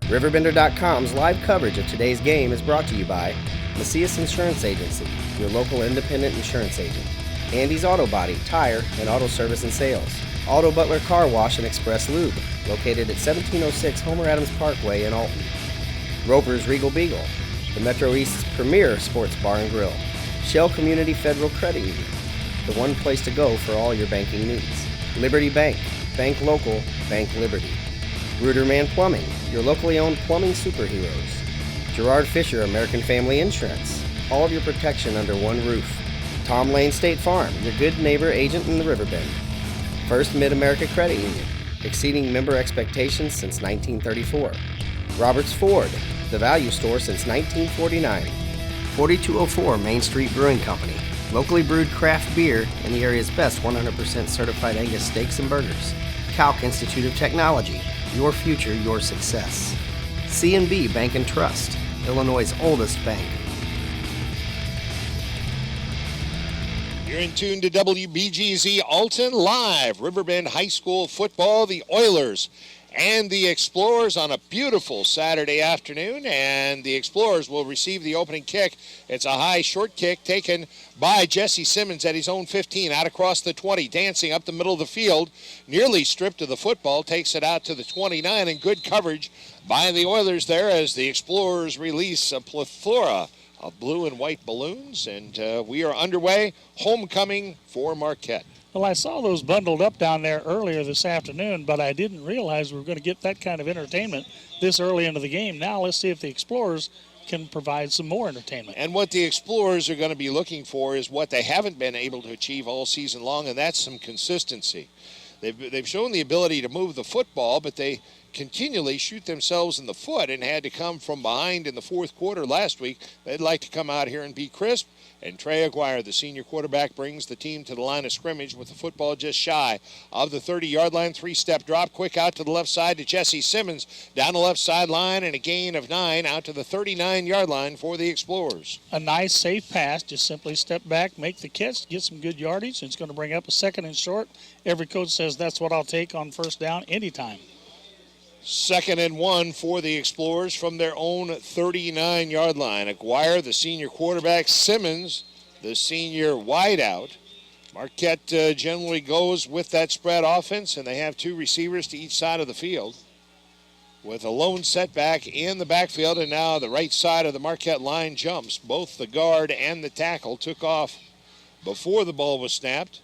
RiverBender.com's live coverage of today's game is brought to you by Macias Insurance Agency, your local independent insurance agent. Andy's Auto Body, Tire, and Auto Service and Sales. Auto Butler Car Wash and Express Lube, located at 1706 Homer Adams Parkway in Alton. Roper's Regal Beagle, the Metro East's premier sports bar and grill. Shell Community Federal Credit Union, the one place to go for all your banking needs. Liberty Bank, bank local, bank Liberty. Ruderman Plumbing, your locally owned plumbing superheroes. Gerard Fisher American Family Insurance, all of your protection under one roof. Tom Lane State Farm, your good neighbor agent in the Riverbend. First Mid-America Credit Union, exceeding member expectations since 1934. Roberts Ford, the value store since 1949. 4204 Main Street Brewing Company, locally brewed craft beer and the area's best 100% certified Angus steaks and burgers. Calc Institute of Technology, your future, your success. C&B Bank and Trust, Illinois' oldest bank. You're in tune to WBGZ Alton Live. Riverbend High School football, the Oilers and the Explorers on a beautiful Saturday afternoon, and the Explorers will receive the opening kick. It's a high short kick taken by Jesse Simmons at his own 15, out across the 20, dancing up the middle of the field, nearly stripped of the football, takes it out to the 29, and good coverage by the Oilers there as the Explorers release a plethora of blue and white balloons, and we are underway. Homecoming for Marquette. Well, I saw those bundled up down there earlier this afternoon, but I didn't realize we were going to get that kind of entertainment this early into the game. Now let's see if the Explorers can provide some more entertainment. And what the Explorers are going to be looking for is what they haven't been able to achieve all season long, and that's some consistency. They've shown the ability to move the football, but they continually shoot themselves in the foot and had to come from behind in the fourth quarter last week. They'd like to come out here and be crisp. And Trey Aguirre, the senior quarterback, brings the team to the line of scrimmage with the football just shy of the 30-yard line. Three-step drop, quick out to the left side to Jesse Simmons. Down the left sideline and a gain of 9 out to the 39-yard line for the Explorers. A nice, safe pass. Just simply step back, make the catch, get some good yardage. It's going to bring up a second and short. Every coach says that's what I'll take on first down anytime. 2nd and 1 for the Explorers from their own 39-yard line. Aguirre, the senior quarterback. Simmons, the senior wideout. Marquette generally goes with that spread offense, and they have two receivers to each side of the field with a lone setback in the backfield, and now the right side of the Marquette line jumps. Both the guard and the tackle took off before the ball was snapped.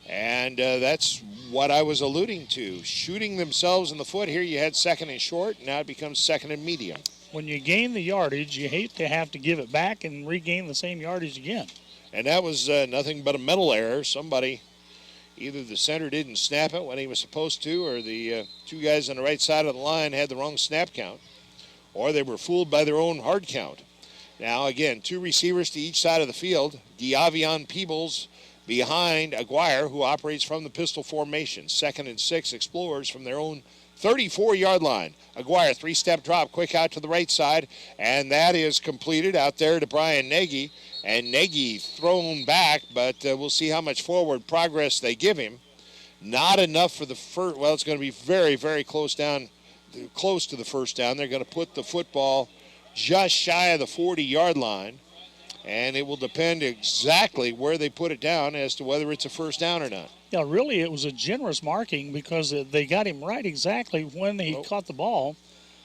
And that's what I was alluding to. Shooting themselves in the foot. Here you had 2nd and short. Now it becomes 2nd and medium. When you gain the yardage, you hate to have to give it back and regain the same yardage again. And that was nothing but a mental error. Somebody, either the center didn't snap it when he was supposed to, or the two guys on the right side of the line had the wrong snap count, or they were fooled by their own hard count. Now, again, two receivers to each side of the field. Diavion Peebles behind Aguirre, who operates from the pistol formation. 2nd and 6, Explorers from their own 34-yard line. Aguirre, three-step drop, quick out to the right side, and that is completed out there to Brian Nagy. And Nagy thrown back, but we'll see how much forward progress they give him. Not enough for the first. Well, it's going to be very, very close to the first down. They're going to put the football just shy of the 40-yard line. And it will depend exactly where they put it down as to whether it's a first down or not. Yeah, really, it was a generous marking because they got him right exactly when he caught the ball.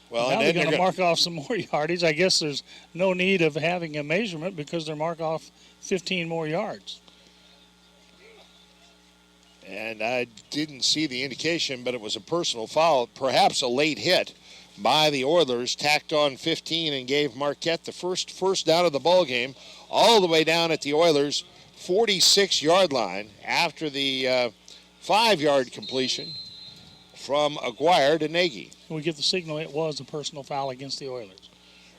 Well, now they're going to mark off some more yardage. I guess there's no need of having a measurement because they're marked off 15 more yards. And I didn't see the indication, but it was a personal foul, perhaps a late hit by the Oilers, tacked on 15 and gave Marquette the first down of the ball game, all the way down at the Oilers' 46-yard line after the 5-yard completion from Aguirre to Nagy. We get the signal it was a personal foul against the Oilers.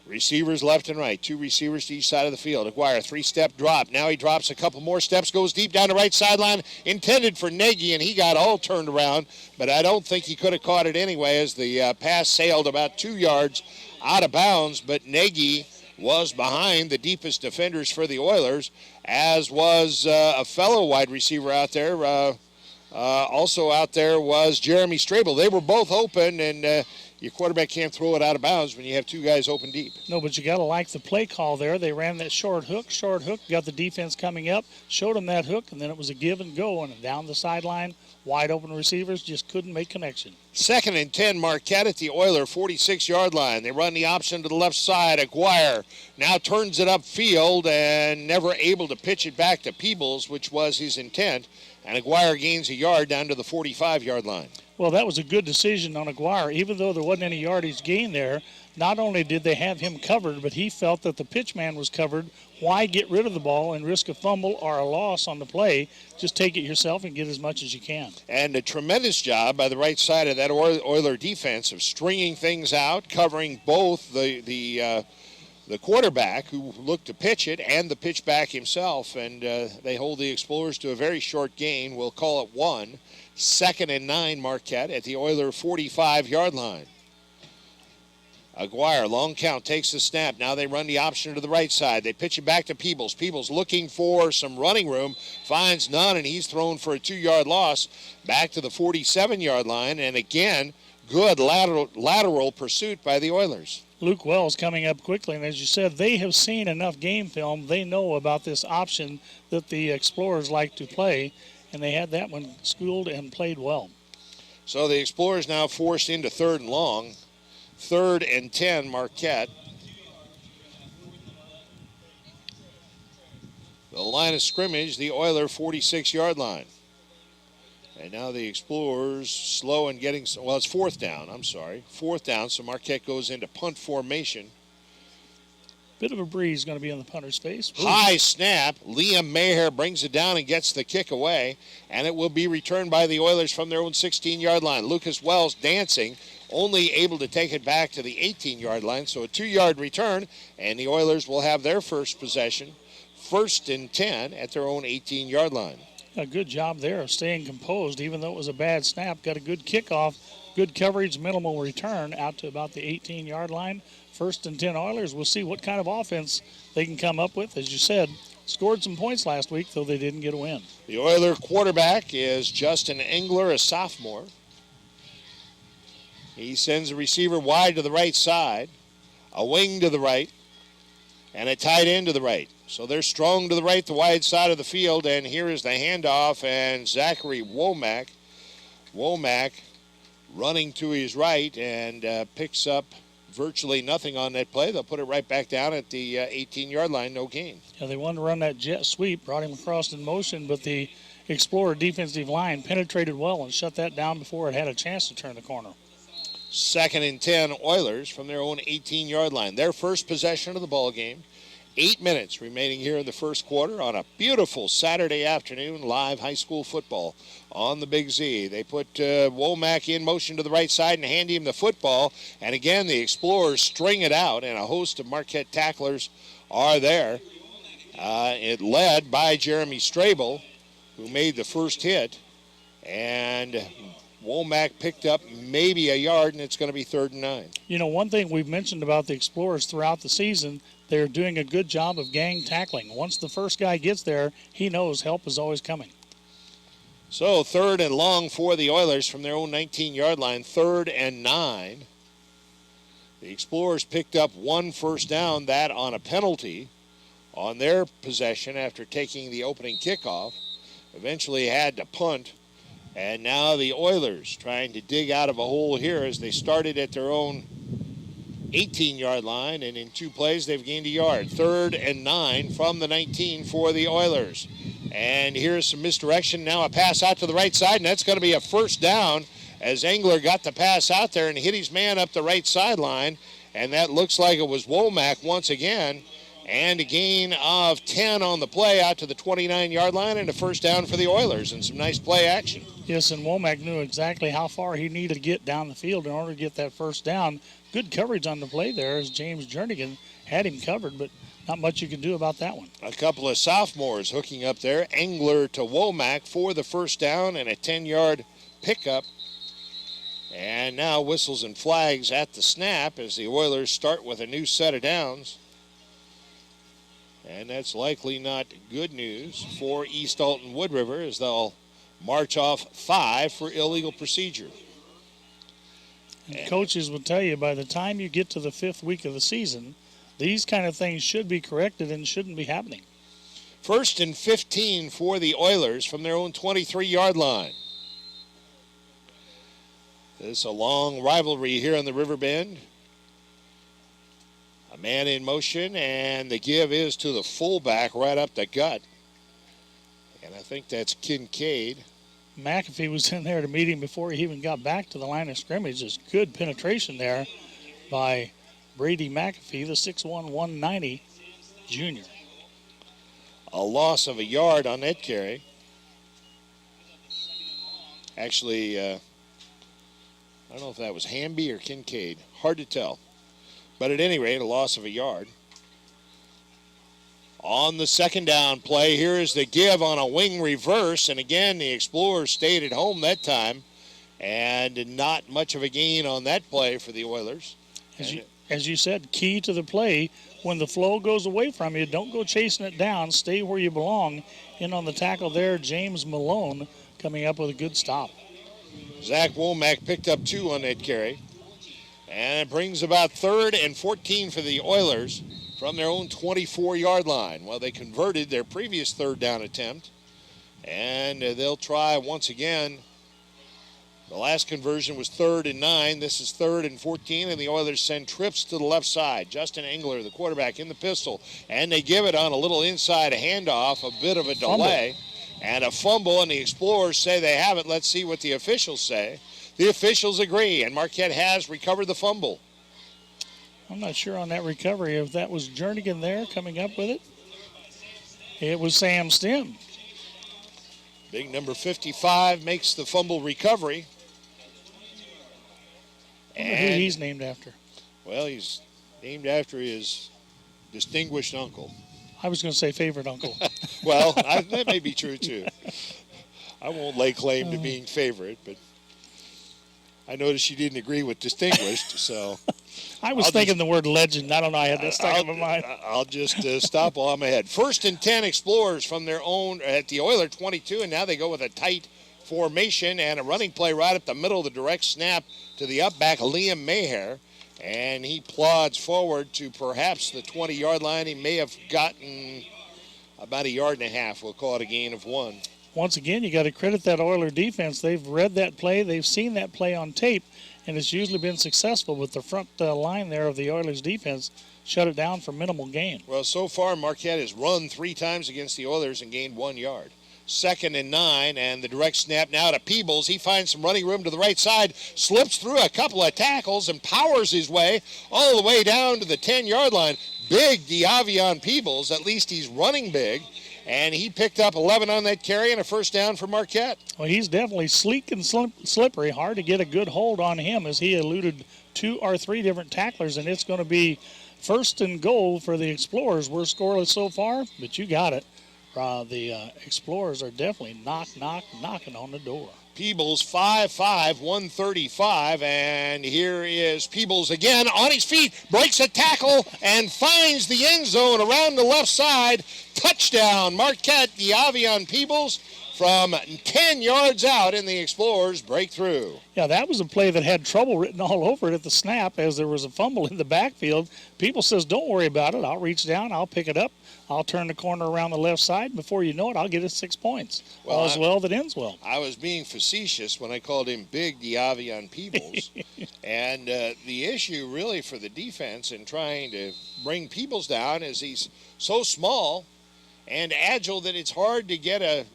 Receivers left and right, two receivers to each side of the field. Aguirre, three-step drop. Now he drops a couple more steps, goes deep down the right sideline, intended for Nagy, and he got all turned around, but I don't think he could have caught it anyway as the pass sailed about 2 yards out of bounds, but Nagy was behind the deepest defenders for the Oilers, as was a fellow wide receiver out there. Also out there was Jeremy Strable. They were both open, and your quarterback can't throw it out of bounds when you have two guys open deep. No, but you got to like the play call there. They ran that short hook, got the defense coming up, showed them that hook, and then it was a give and go, and down the sideline, wide open receivers just couldn't make connection. 2nd and 10, Marquette at the Oiler 46-yard line. They run the option to the left side. Aguirre now turns it upfield and never able to pitch it back to Peebles, which was his intent. And Aguirre gains a yard down to the 45-yard line. Well, that was a good decision on Aguirre. Even though there wasn't any yardage gain there, not only did they have him covered, but he felt that the pitchman was covered. Why get rid of the ball and risk a fumble or a loss on the play? Just take it yourself and get as much as you can. And a tremendous job by the right side of that Oiler defense of stringing things out, covering both the quarterback who looked to pitch it and the pitchback himself. And they hold the Explorers to a very short gain. We'll call it 1. 2nd and 9, Marquette at the Oiler 45-yard line. Aguirre, long count, takes the snap. Now they run the option to the right side. They pitch it back to Peebles. Peebles looking for some running room, finds none, and he's thrown for a 2-yard loss back to the 47-yard line. And again, good lateral pursuit by the Oilers. Luke Wells coming up quickly, and as you said, they have seen enough game film. They know about this option that the Explorers like to play, and they had that one schooled and played well. So the Explorers now forced into 3rd and long. 3rd and 10, Marquette. The line of scrimmage, the Oiler 46-yard line. And now the Explorers slow and getting, well, it's 4th down, I'm sorry. 4th down, so Marquette goes into punt formation. Bit of a breeze going to be on the punter's face. Ooh. High snap. Liam Maher brings it down and gets the kick away. And it will be returned by the Oilers from their own 16-yard line. Lucas Wells dancing, only able to take it back to the 18-yard line. So a 2-yard return, and the Oilers will have their first possession. 1st and 10 at their own 18-yard line. A good job there of staying composed, even though it was a bad snap. Got a good kickoff, good coverage, minimal return out to about the 18-yard line. 1st and 10 Oilers. We'll see what kind of offense they can come up with. As you said, scored some points last week, though they didn't get a win. The Oiler quarterback is Justin Engler, a sophomore. He sends a receiver wide to the right side, a wing to the right, and a tight end to the right. So they're strong to the right, the wide side of the field, and here is the handoff, and Zachary Womack running to his right and picks up virtually nothing on that play. They'll put it right back down at the 18-yard line, no gain. Yeah, they wanted to run that jet sweep, brought him across in motion, but the Explorer defensive line penetrated well and shut that down before it had a chance to turn the corner. 2nd and 10 Oilers from their own 18-yard line. Their first possession of the ball game. 8 minutes remaining here in the first quarter on a beautiful Saturday afternoon, live high school football on the Big Z. They put Womack in motion to the right side and hand him the football. And again, the Explorers string it out, and a host of Marquette tacklers are there. It led by Jeremy Strabel, who made the first hit. And Womack picked up maybe a yard, and it's going to be 3rd and 9. You know, one thing we've mentioned about the Explorers throughout the season, they're doing a good job of gang tackling. Once the first guy gets there, he knows help is always coming. So 3rd and long for the Oilers from their own 19-yard line, 3rd and 9. The Explorers picked up 1 first down, that on a penalty on their possession after taking the opening kickoff. Eventually had to punt. And now the Oilers trying to dig out of a hole here as they started at their own 18-yard line, and in 2 plays they've gained a yard. 3rd and 9 from the 19 for the Oilers. And here's some misdirection. Now a pass out to the right side, and that's going to be a first down as Engler got the pass out there and hit his man up the right sideline. And that looks like it was Womack once again. And a gain of 10 on the play out to the 29-yard line, and a first down for the Oilers, and some nice play action. Yes, and Womack knew exactly how far he needed to get down the field in order to get that first down. Good coverage on the play there as James Jernigan had him covered, but not much you can do about that one. A couple of sophomores hooking up there. Engler to Womack for the first down and a 10-yard pickup. And now whistles and flags at the snap as the Oilers start with a new set of downs. And that's likely not good news for East Alton-Wood River as they'll march off 5 for illegal procedure. And coaches will tell you by the time you get to the 5th week of the season, these kind of things should be corrected and shouldn't be happening. 1st and 15 for the Oilers from their own 23-yard line. This is a long rivalry here on the Riverbend. A man in motion, and the give is to the fullback right up the gut. And I think that's Kincaid. McAfee was in there to meet him before he even got back to the line of scrimmage. There's good penetration there by Brady McAfee, the 6'1", 190 junior. A loss of a yard on that carry. Actually, I don't know if that was Hamby or Kincaid. Hard to tell. But at any rate, a loss of a yard. On the 2nd down play, here is the give on a wing reverse. And again, the Explorers stayed at home that time. And not much of a gain on that play for the Oilers. As you said, key to the play, when the flow goes away from you, don't go chasing it down. Stay where you belong. In on the tackle there, James Malone coming up with a good stop. Zach Womack picked up 2 on that carry. And it brings about 3rd and 14 for the Oilers from their own 24-yard line. Well, they converted their previous 3rd down attempt. And they'll try once again. The last conversion was 3rd and 9. This is 3rd and 14, and the Oilers send trips to the left side. Justin Engler, the quarterback, in the pistol. And they give it on a little inside handoff, a bit of a delay. And a fumble, and the Explorers say they have it. Let's see what the officials say. The officials agree, and Marquette has recovered the fumble. I'm not sure on that recovery if that was Jernigan there coming up with it. It was Sam Stem. Big number 55 makes the fumble recovery. And who he's named after. Well, he's named after his distinguished uncle. I was going to say favorite uncle. Well, that may be true, too. I won't lay claim to being favorite, but I noticed you didn't agree with distinguished, so. I was thinking the word legend. I don't know. I had that stuck in my mind. I'll just stop while I'm ahead. 1st and 10 Explorers from their own at the Oiler 22, and now they go with a tight formation and a running play right up the middle of the direct snap to the up back, Liam Maher. And he plods forward to perhaps the 20-yard line. He may have gotten about 1.5 yards. We'll call it a gain of 1. Once again, you got to credit that Oiler defense. They've read that play. They've seen that play on tape, and it's usually been successful with the front line there of the Oilers defense. Shut it down for minimal gain. Well, so far, Marquette has run 3 times against the Oilers and gained 1 yard. 2nd and 9, and the direct snap now to Peebles. He finds some running room to the right side, slips through a couple of tackles, and powers his way all the way down to the 10-yard line. Big Diavion Peebles. At least he's running big. And he picked up 11 on that carry and a first down for Marquette. Well, he's definitely sleek and slippery. Hard to get a good hold on him as he eluded 2 or 3 different tacklers, and it's going to be 1st and goal for the Explorers. We're scoreless so far, but you got it. The Explorers are definitely knocking on the door. Peebles, 5'5", 135, and here is Peebles again on his feet, breaks a tackle, and finds the end zone around the left side. Touchdown, Marquette. Diavion Peebles from 10 yards out, and the Explorers break through. Yeah, that was a play that had trouble written all over it at the snap as there was a fumble in the backfield. Peebles says, don't worry about it. I'll reach down, I'll pick it up. I'll turn the corner around the left side. Before you know it, I'll get it 6 points. Well, all's well that ends well. I was being facetious when I called him Big Diavion Peebles. And the issue really for the defense in trying to bring Peebles down is he's so small and agile that it's hard to get a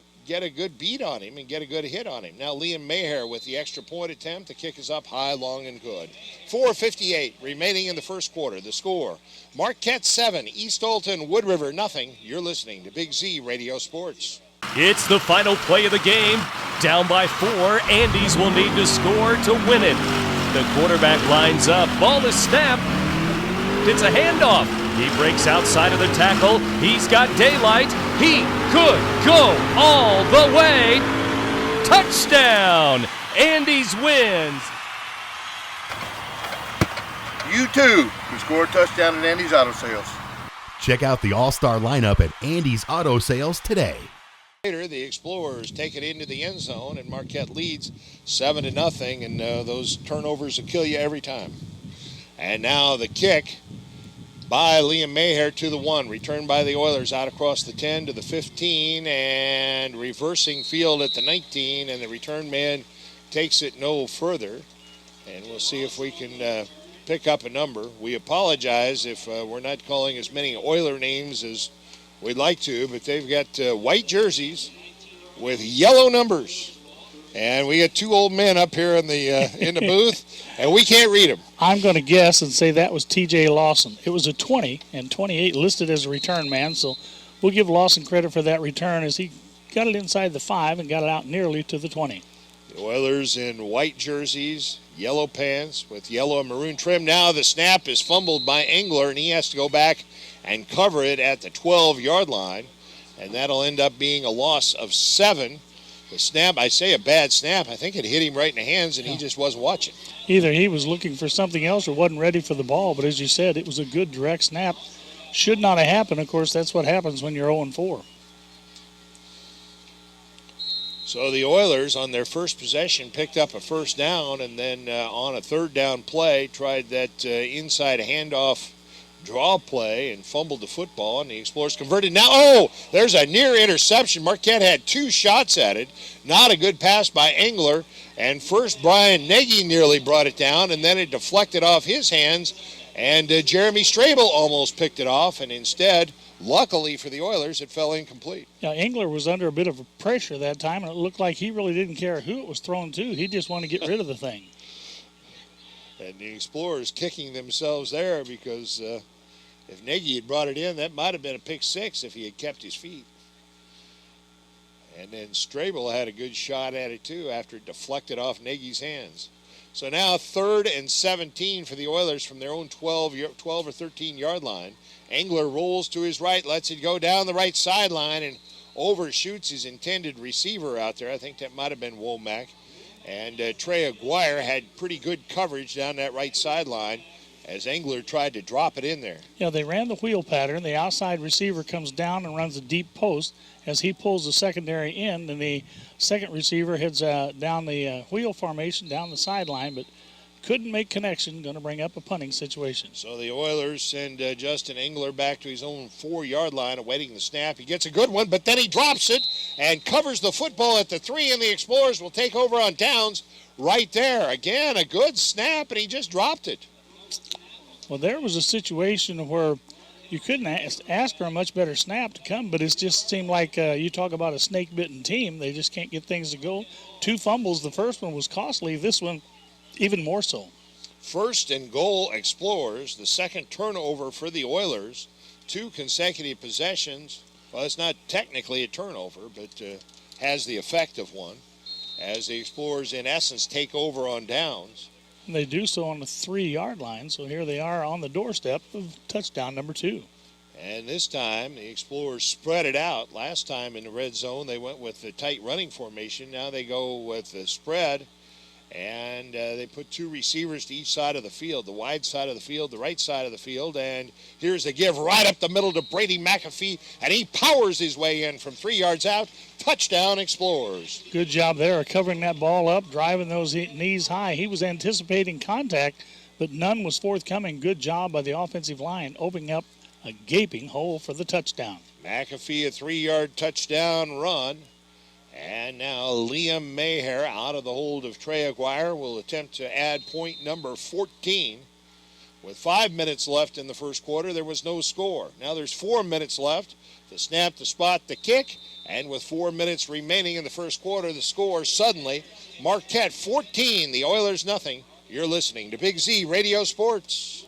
good beat on him and get a good hit on him. Now Liam Maher with the extra point attempt. The kick is up high, long, and good. 4:58 remaining in the first quarter. The score, Marquette 7, East Alton-Wood River nothing. You're listening to Big Z Radio Sports. It's the final play of the game. Down by 4, Andes will need to score to win it. The quarterback lines up. Ball is snapped. It's a handoff. He breaks outside of the tackle. He's got daylight. He could go all the way. Touchdown! Andes wins. You too can score a touchdown at Andes Auto Sales. Check out the all-star lineup at Andes Auto Sales today. Later, the Explorers take it into the end zone, and Marquette leads 7-0, and those turnovers will kill you every time. And now the kick by Liam Maher to the 1, returned by the Oilers out across the 10 to the 15, and reversing field at the 19, and the return man takes it no further. And we'll see if we can pick up a number. We apologize if we're not calling as many Oiler names as we'd like to, but they've got white jerseys with yellow numbers. And we got two old men up here in the booth, and we can't read them. I'm going to guess and say that was T.J. Lawson. It was a 20 and 28 listed as a return man, so we'll give Lawson credit for that return as he got it inside the 5 and got it out nearly to the 20. The Oilers in white jerseys, yellow pants with yellow and maroon trim. Now the snap is fumbled by Engler, and he has to go back and cover it at the 12-yard line, and that'll end up being a loss of 7. The snap, I say a bad snap. I think it hit him right in the hands, and he just wasn't watching. Either he was looking for something else or wasn't ready for the ball, but as you said, it was a good direct snap. Should not have happened. Of course, that's what happens when you're 0-4. So the Oilers, on their first possession, picked up a first down, and then on a third down play, tried that inside handoff draw play and fumbled the football, and the Explorers converted. Now, there's a near interception. Marquette had 2 shots at it. Not a good pass by Engler, and first Brian Nagy nearly brought it down, and then it deflected off his hands, and Jeremy Strabel almost picked it off, and instead, luckily for the Oilers, it fell incomplete. Yeah, Engler was under a bit of pressure that time, and it looked like he really didn't care who it was thrown to. He just wanted to get rid of the thing. And the Explorers kicking themselves there because if Nagy had brought it in, that might have been a pick 6 if he had kept his feet. And then Strabel had a good shot at it too after it deflected off Nagy's hands. So now 3rd and 17 for the Oilers from their own 12 or 13-yard line. Engler rolls to his right, lets it go down the right sideline, and overshoots his intended receiver out there. I think that might have been Womack. And Trey Aguirre had pretty good coverage down that right sideline as Engler tried to drop it in there. Yeah, they ran the wheel pattern. The outside receiver comes down and runs a deep post as he pulls the secondary end, and the second receiver heads down the wheel formation down the sideline, but couldn't make connection, going to bring up a punting situation. So the Oilers send Justin Engler back to his own 4-yard line awaiting the snap. He gets a good one, but then he drops it and covers the football at the 3, and the Explorers will take over on downs right there. Again, a good snap, and he just dropped it. Well, there was a situation where you couldn't ask for a much better snap to come, but it just seemed like you talk about a snake-bitten team. They just can't get things to go. 2 fumbles. The first one was costly. This one, even more so. 1st and goal, Explorers. The second turnover for the Oilers. 2 consecutive possessions. Well, it's not technically a turnover, but has the effect of one as the Explorers, in essence, take over on downs. And they do so on the 3-yard line, so here they are on the doorstep of touchdown number 2. And this time, the Explorers spread it out. Last time in the red zone, they went with the tight running formation. Now they go with the spread, and they put 2 receivers to each side of the field, the wide side of the field, the right side of the field. And here's a give right up the middle to Brady McAfee, and he powers his way in from 3 yards out. Touchdown, Explorers. Good job there of covering that ball up, driving those knees high. He was anticipating contact, but none was forthcoming. Good job by the offensive line, opening up a gaping hole for the touchdown. McAfee, a 3-yard touchdown run. And now Liam Maher, out of the hold of Trey Aguirre, will attempt to add point number 14. With 5 minutes left in the first quarter, there was no score. Now there's 4 minutes left. The snap, the spot, the kick. And with 4 minutes remaining in the first quarter, the score suddenly, Marquette 14, the Oilers nothing. You're listening to Big Z Radio Sports.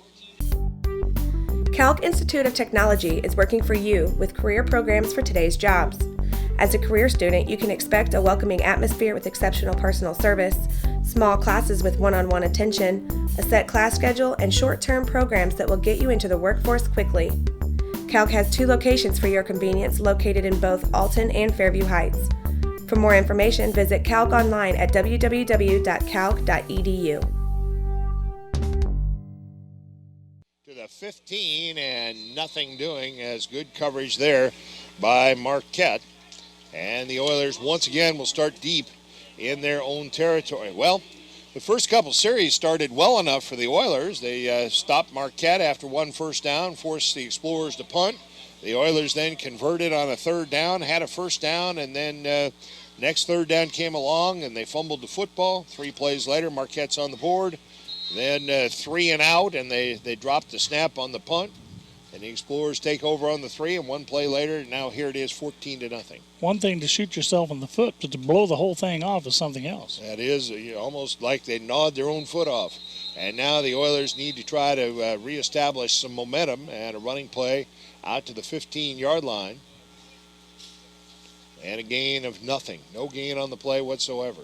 Calc Institute of Technology is working for you with career programs for today's jobs. As a career student, you can expect a welcoming atmosphere with exceptional personal service, small classes with one-on-one attention, a set class schedule, and short-term programs that will get you into the workforce quickly. Calc has 2 locations for your convenience located in both Alton and Fairview Heights. For more information, visit Calc online at www.calc.edu. To the 15 and nothing doing as good coverage there by Marquette. And the Oilers once again will start deep in their own territory. Well, the first couple series started well enough for the Oilers. They stopped Marquette after one first down, forced the Explorers to punt. The Oilers then converted on a third down, had a first down, and then next third down came along and they fumbled the football. 3 plays later, Marquette's on the board. Then 3 and out, and they dropped the snap on the punt. And the Explorers take over on the 3, and 1 play later, now here it is 14-0. One thing to shoot yourself in the foot, but to blow the whole thing off is something else. That is almost like they gnawed their own foot off. And now the Oilers need to try to reestablish some momentum and a running play out to the 15-yard line. And a gain of nothing. No gain on the play whatsoever.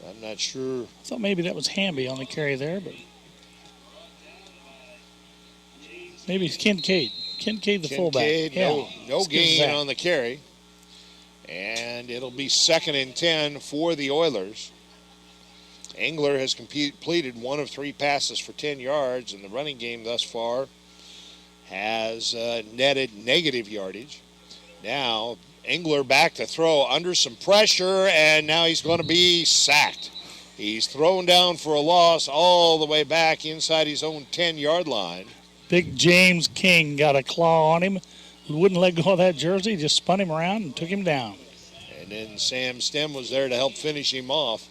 I'm not sure. I thought maybe that was Hamby on the carry there, but maybe it's Kincaid. Kincaid, the fullback. No gain on the carry. And it'll be 2nd and 10 for the Oilers. Engler has completed 1 of 3 passes for 10 yards, and the running game thus far has netted negative yardage. Now, Engler back to throw under some pressure, and now he's going to be sacked. He's thrown down for a loss all the way back inside his own 10-yard line. Big James King got a claw on him. Wouldn't let go of that jersey, just spun him around and took him down. And then Sam Stem was there to help finish him off.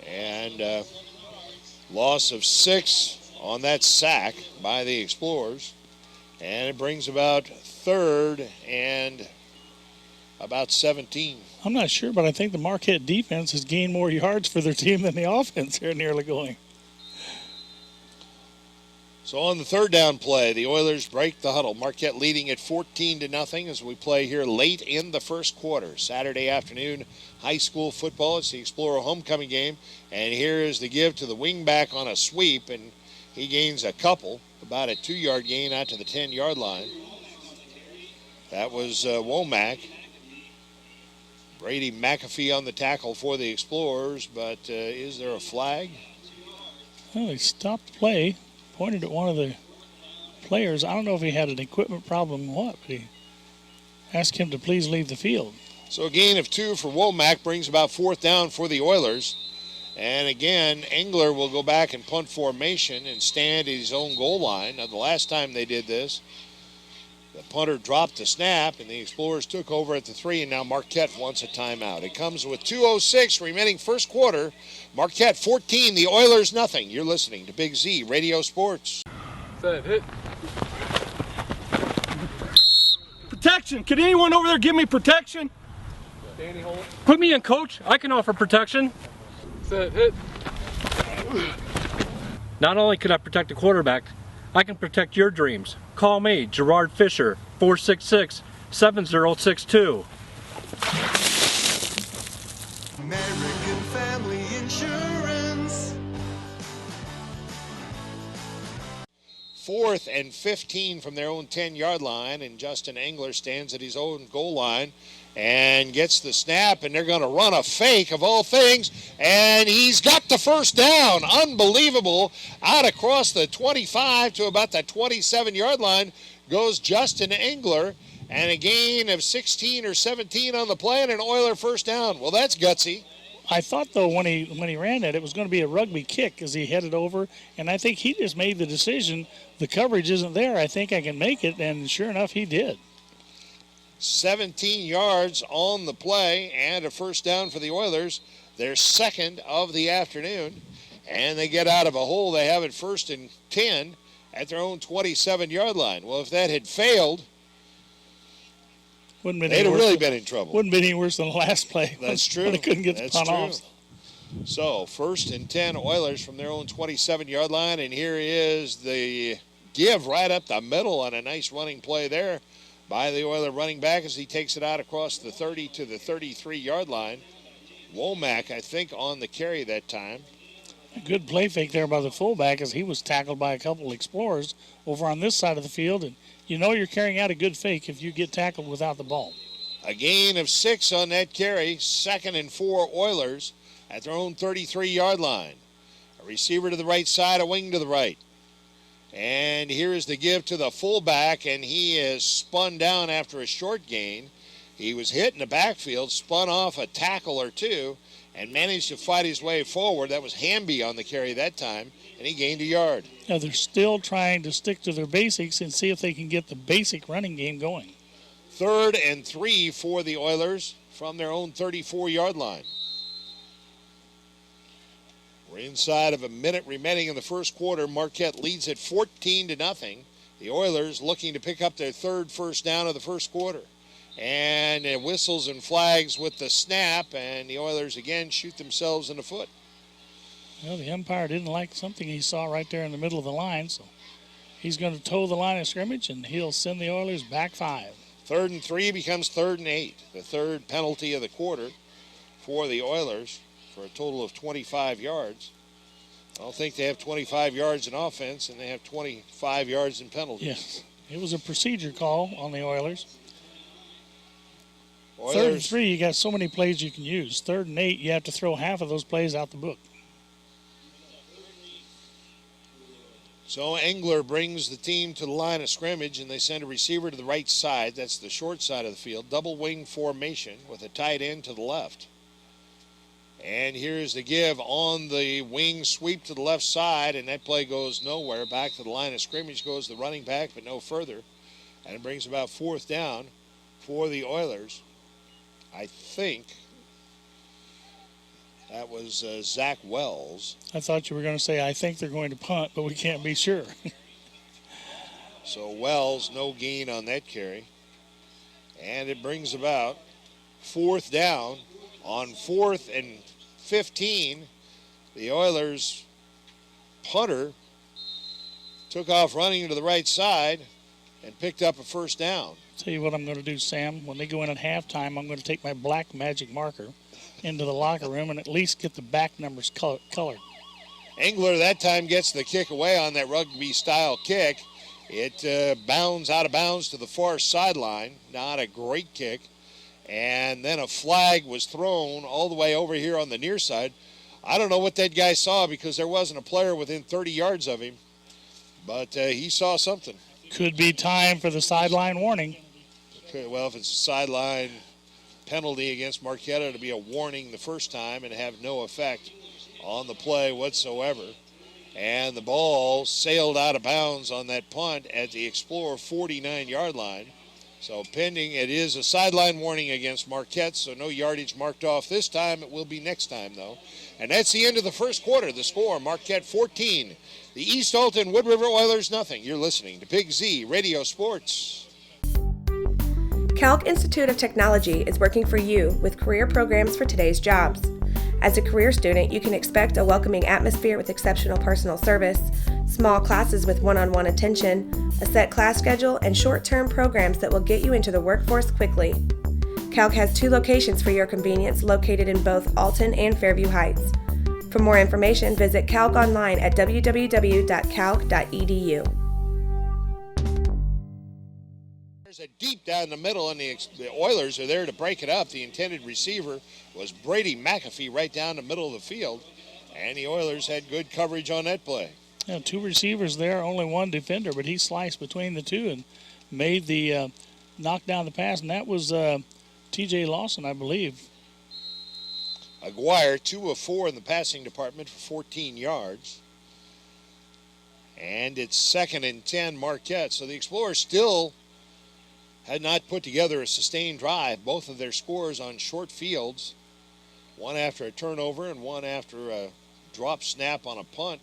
And loss of 6 on that sack by the Explorers. And it brings about 3rd and about 17. I'm not sure, but I think the Marquette defense has gained more yards for their team than the offense here nearly going. So on the third down play, the Oilers break the huddle. Marquette leading at 14-0 as we play here late in the first quarter. Saturday afternoon high school football. It's the Explorer homecoming game. And here is the give to the wingback on a sweep, and he gains a couple, about a 2-yard gain out to the 10-yard line. That was Womack. Brady McAfee on the tackle for the Explorers, but is there a flag? Well, he stopped play, pointed at one of the players. I don't know if he had an equipment problem or what, but he asked him to please leave the field. So a gain of 2 for Womack brings about 4th down for the Oilers. And again, Engler will go back in punt formation and stand at his own goal line. Now, the last time they did this, the punter dropped the snap, and the Explorers took over at the 3, and now Marquette wants a timeout. It comes with 2:06 remaining first quarter. Marquette 14, the Oilers nothing. You're listening to Big Z Radio Sports. Set, hit. Protection. Can anyone over there give me protection? Danny, hold. Put me in, coach. I can offer protection. Set, hit. Not only can I protect the quarterback, I can protect your dreams. Call me, Gerard Fisher, 466-7062. American Family Insurance. 4th and 15 from their own 10-yard line, and Justin Engler stands at his own goal line and gets the snap, and they're going to run a fake of all things, and he's got the first down. Unbelievable. Out across the 25 to about the 27-yard line goes Justin Engler, and a gain of 16 or 17 on the play and an Oiler first down. Well, that's gutsy. I thought, though, when he ran it was going to be a rugby kick as he headed over, and I think he just made the decision, the coverage isn't there, I think I can make it, and sure enough, he did. 17 yards on the play and a first down for the Oilers, their 2nd of the afternoon, and they get out of a hole. They have it 1st and 10 at their own 27-yard line. Well, if that had failed, they'd have really been in trouble. Wouldn't be any worse than the last play. That's true. They couldn't get the punt off. So 1st and 10 Oilers from their own 27-yard line, and here is the give right up the middle on a nice running play there by the Oiler running back as he takes it out across the 30 to the 33-yard line. Womack, I think, on the carry that time. A good play fake there by the fullback as he was tackled by a couple of Explorers over on this side of the field. And you know you're carrying out a good fake if you get tackled without the ball. A gain of 6 on that carry. 2nd and 4 Oilers at their own 33-yard line. A receiver to the right side, a wing to the right. And here is the give to the fullback, and he is spun down after a short gain. He was hit in the backfield, spun off a tackle or two, and managed to fight his way forward. That was Hamby on the carry that time, and he gained a yard. Now they're still trying to stick to their basics and see if they can get the basic running game going. 3rd and 3 for the Oilers from their own 34-yard line. We're inside of a minute remaining in the first quarter. Marquette leads at 14-0. The Oilers looking to pick up their 3rd first down of the first quarter. And whistles and flags with the snap, and the Oilers again shoot themselves in the foot. Well, the umpire didn't like something he saw right there in the middle of the line, so he's going to toe the line of scrimmage, and he'll send the Oilers back 5. 3rd and 3 becomes 3rd and 8. The 3rd penalty of the quarter for the Oilers for a total of 25 yards. I don't think they have 25 yards in offense, and they have 25 yards in penalties. Yes, it was a procedure call on the Oilers. 3rd and 3, you got so many plays you can use. 3rd and 8, you have to throw half of those plays out the book. So Engler brings the team to the line of scrimmage, and they send a receiver to the right side. That's the short side of the field. Double wing formation with a tight end to the left. And here's the give on the wing sweep to the left side, and that play goes nowhere. Back to the line of scrimmage goes the running back, but no further. And it brings about 4th down for the Oilers. I think that was Zach Wells. I thought you were going to say, I think they're going to punt, but we can't be sure. So Wells, no gain on that carry. And it brings about 4th down. On 4th and 15, the Oilers punter took off running to the right side and picked up a first down. Tell you what I'm going to do, Sam. When they go in at halftime, I'm going to take my black magic marker into the locker room and at least get the back numbers colored. Engler that time gets the kick away on that rugby-style kick. It bounds out of bounds to the far sideline. Not a great kick. And then a flag was thrown all the way over here on the near side. I don't know what that guy saw because there wasn't a player within 30 yards of him. But he saw something. Could be time for the sideline warning. Okay, well, if it's a sideline penalty against Marquette, it'll be a warning the first time and have no effect on the play whatsoever. And the ball sailed out of bounds on that punt at the Explorer 49-yard line. So pending, it is a sideline warning against Marquette, so no yardage marked off this time. It will be next time, though. And that's the end of the first quarter. The score, Marquette 14. The East Alton-Wood River Oilers nothing. You're listening to Big Z Radio Sports. Calc Institute of Technology is working for you with career programs for today's jobs. As a career student, you can expect a welcoming atmosphere with exceptional personal service, small classes with one-on-one attention, a set class schedule, and short-term programs that will get you into the workforce quickly. Calc has 2 locations for your convenience located in both Alton and Fairview Heights. For more information, visit Calc online at www.calc.edu. There's a deep down the middle, and the Oilers are there to break it up. The intended receiver was Brady McAfee right down the middle of the field, and the Oilers had good coverage on that play. Yeah, 2 receivers there, only 1 defender, but he sliced between the 2 and made the knock down the pass, and that was T.J. Lawson, I believe. Aguirre, 2 of 4 in the passing department for 14 yards. And it's 2nd and 10 Marquette. So the Explorers still had not put together a sustained drive. Both of their scores on short fields, one after a turnover and one after a drop snap on a punt.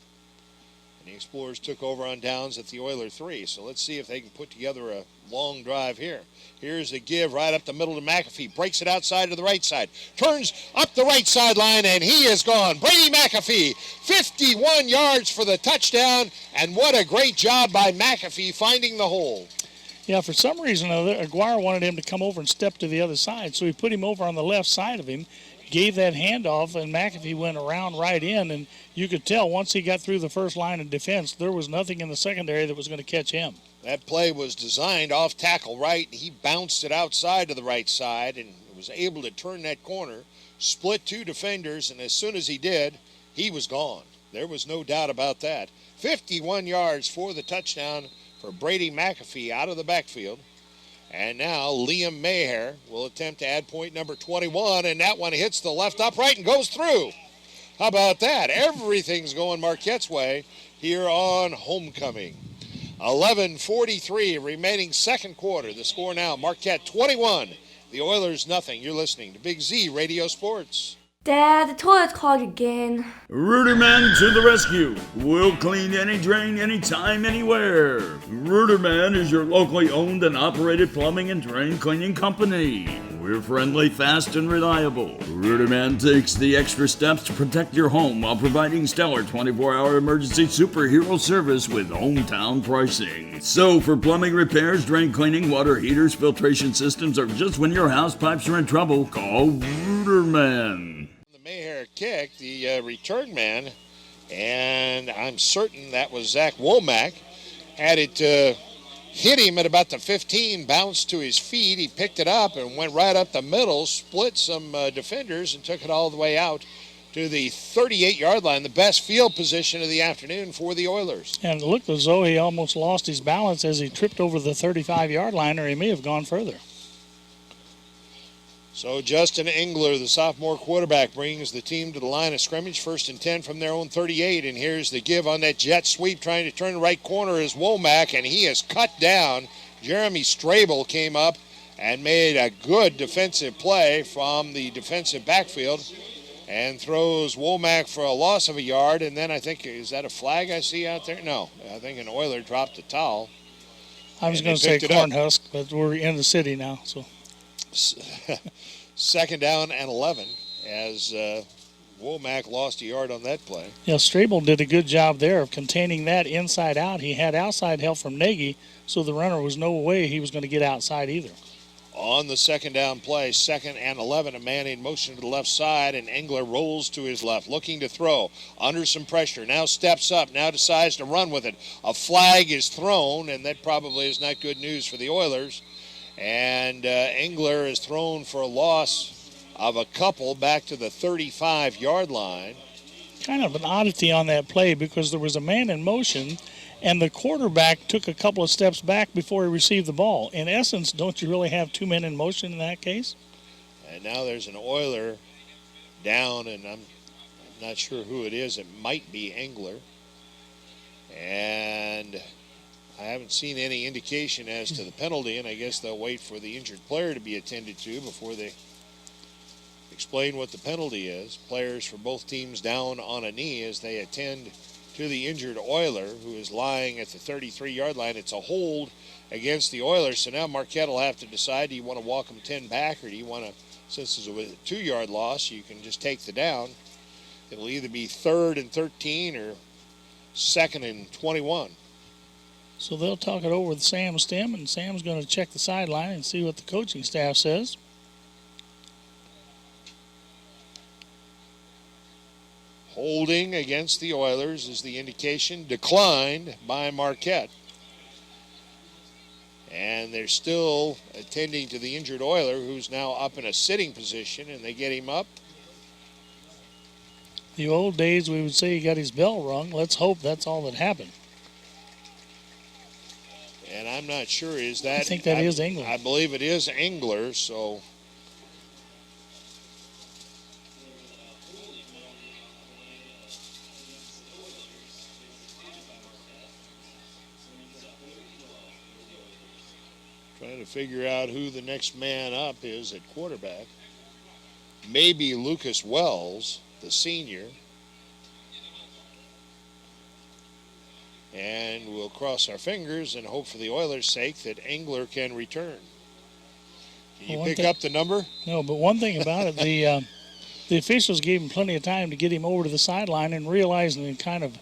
And the Explorers took over on downs at the Oiler 3. So let's see if they can put together a long drive here. Here's a give right up the middle to McAfee. Breaks it outside to the right side. Turns up the right sideline, and he is gone. Brady McAfee, 51 yards for the touchdown. And what a great job by McAfee finding the hole. Yeah, for some reason, Aguirre wanted him to come over and step to the other side, so he put him over on the left side of him, gave that handoff, and McAfee went around right in, and you could tell once he got through the first line of defense, there was nothing in the secondary that was going to catch him. That play was designed off tackle right. He bounced it outside to the right side and was able to turn that corner, split 2 defenders, and as soon as he did, he was gone. There was no doubt about that. 51 yards for the touchdown for Brady McAfee out of the backfield. And now Liam Maher will attempt to add point number 21, and that one hits the left upright and goes through. How about that? Everything's going Marquette's way here on homecoming. 11:43 remaining second quarter. The score now, Marquette 21, the Oilers nothing. You're listening to Big Z Radio Sports. Dad, the toilet's clogged again. Ruderman to the rescue. We'll clean any drain, anytime, anywhere. Ruderman is your locally owned and operated plumbing and drain cleaning company. We're friendly, fast, and reliable. Ruderman takes the extra steps to protect your home while providing stellar 24-hour emergency superhero service with hometown pricing. So for plumbing repairs, drain cleaning, water heaters, filtration systems, or just when your house pipes are in trouble, call Ruderman. Maher kick, the return man, and I'm certain that was Zach Womack, had it hit him at about the 15, bounced to his feet. He picked it up and went right up the middle, split some defenders, and took it all the way out to the 38-yard line, the best field position of the afternoon for the Oilers. And it looked as though he almost lost his balance as he tripped over the 35-yard line, or he may have gone further. So Justin Engler, the sophomore quarterback, brings the team to the line of scrimmage, 1st and 10 from their own 38. And here's the give on that jet sweep, trying to turn the right corner is Womack, and he is cut down. Jeremy Strabel came up and made a good defensive play from the defensive backfield and throws Womack for a loss of a yard. And then I think, is that a flag I see out there? No, I think an Oiler dropped the towel. I was going to say Cornhusk, but we're in the city now, so. 2nd down and 11 as Womack lost a yard on that play. Yeah, Strabel did a good job there of containing that inside out. He had outside help from Nagy, so the runner was no way he was going to get outside either. On the 2nd down play, 2nd and 11, a man in motion to the left side, and Engler rolls to his left, looking to throw, under some pressure, now steps up, now decides to run with it. A flag is thrown, and that probably is not good news for the Oilers. And Engler is thrown for a loss of a couple back to the 35-yard line. Kind of an oddity on that play because there was a man in motion and the quarterback took a couple of steps back before he received the ball. In essence, don't you really have 2 men in motion in that case? And now there's an Oiler down, and I'm not sure who it is. It might be Engler. And I haven't seen any indication as to the penalty, and I guess they'll wait for the injured player to be attended to before they explain what the penalty is. Players for both teams down on a knee as they attend to the injured Oiler, who is lying at the 33-yard line. It's a hold against the Oilers, so now Marquette will have to decide, do you want to walk them 10 back, or do you want to, since it's a 2-yard loss, you can just take the down. It'll either be 3rd and 13 or 2nd and 21. So they'll talk it over with Sam Stem, and Sam's going to check the sideline and see what the coaching staff says. Holding against the Oilers is the indication, declined by Marquette. And they're still attending to the injured Oiler, who's now up in a sitting position, and they get him up. The old days, we would say he got his bell rung. Let's hope that's all that happened. And I'm not sure, is that... I think that is Engler. I believe it is Engler, so... Trying to figure out who the next man up is at quarterback. Maybe Lucas Wells, the senior. And we'll cross our fingers and hope for the Oilers' sake that Engler can return. Can you pick up the number? No, but one thing about it, the officials gave him plenty of time to get him over to the sideline, and realizing the kind of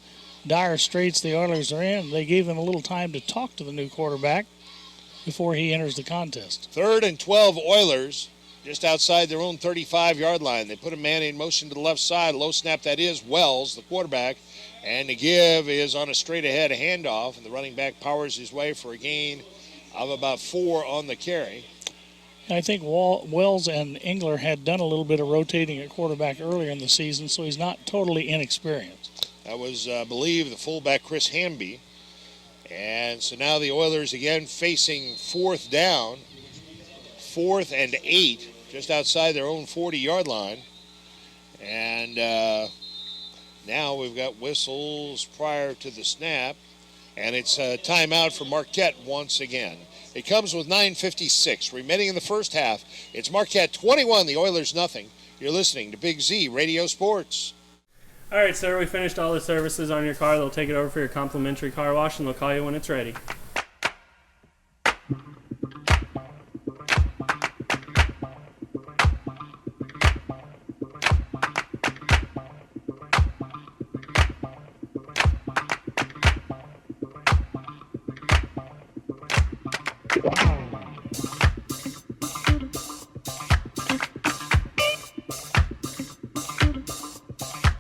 dire straits the Oilers are in, they gave him a little time to talk to the new quarterback before he enters the contest. 3rd and 12 Oilers, just outside their own 35-yard line. They put a man in motion to the left side. Low snap, that is Wells, the quarterback. And the give is on a straight-ahead handoff, and the running back powers his way for a gain of about 4 on the carry. I think Wells and Engler had done a little bit of rotating at quarterback earlier in the season, so he's not totally inexperienced. That was, I believe, the fullback Chris Hamby. And so now the Oilers again facing fourth down, 4th and 8, just outside their own 40-yard line. And now we've got whistles prior to the snap. And it's a timeout for Marquette once again. It comes with 9:56 remaining in the first half. It's Marquette 21, the Oilers nothing. You're listening to Big Z Radio Sports. All right, sir, we finished all the services on your car. They'll take it over for your complimentary car wash, and they'll call you when it's ready.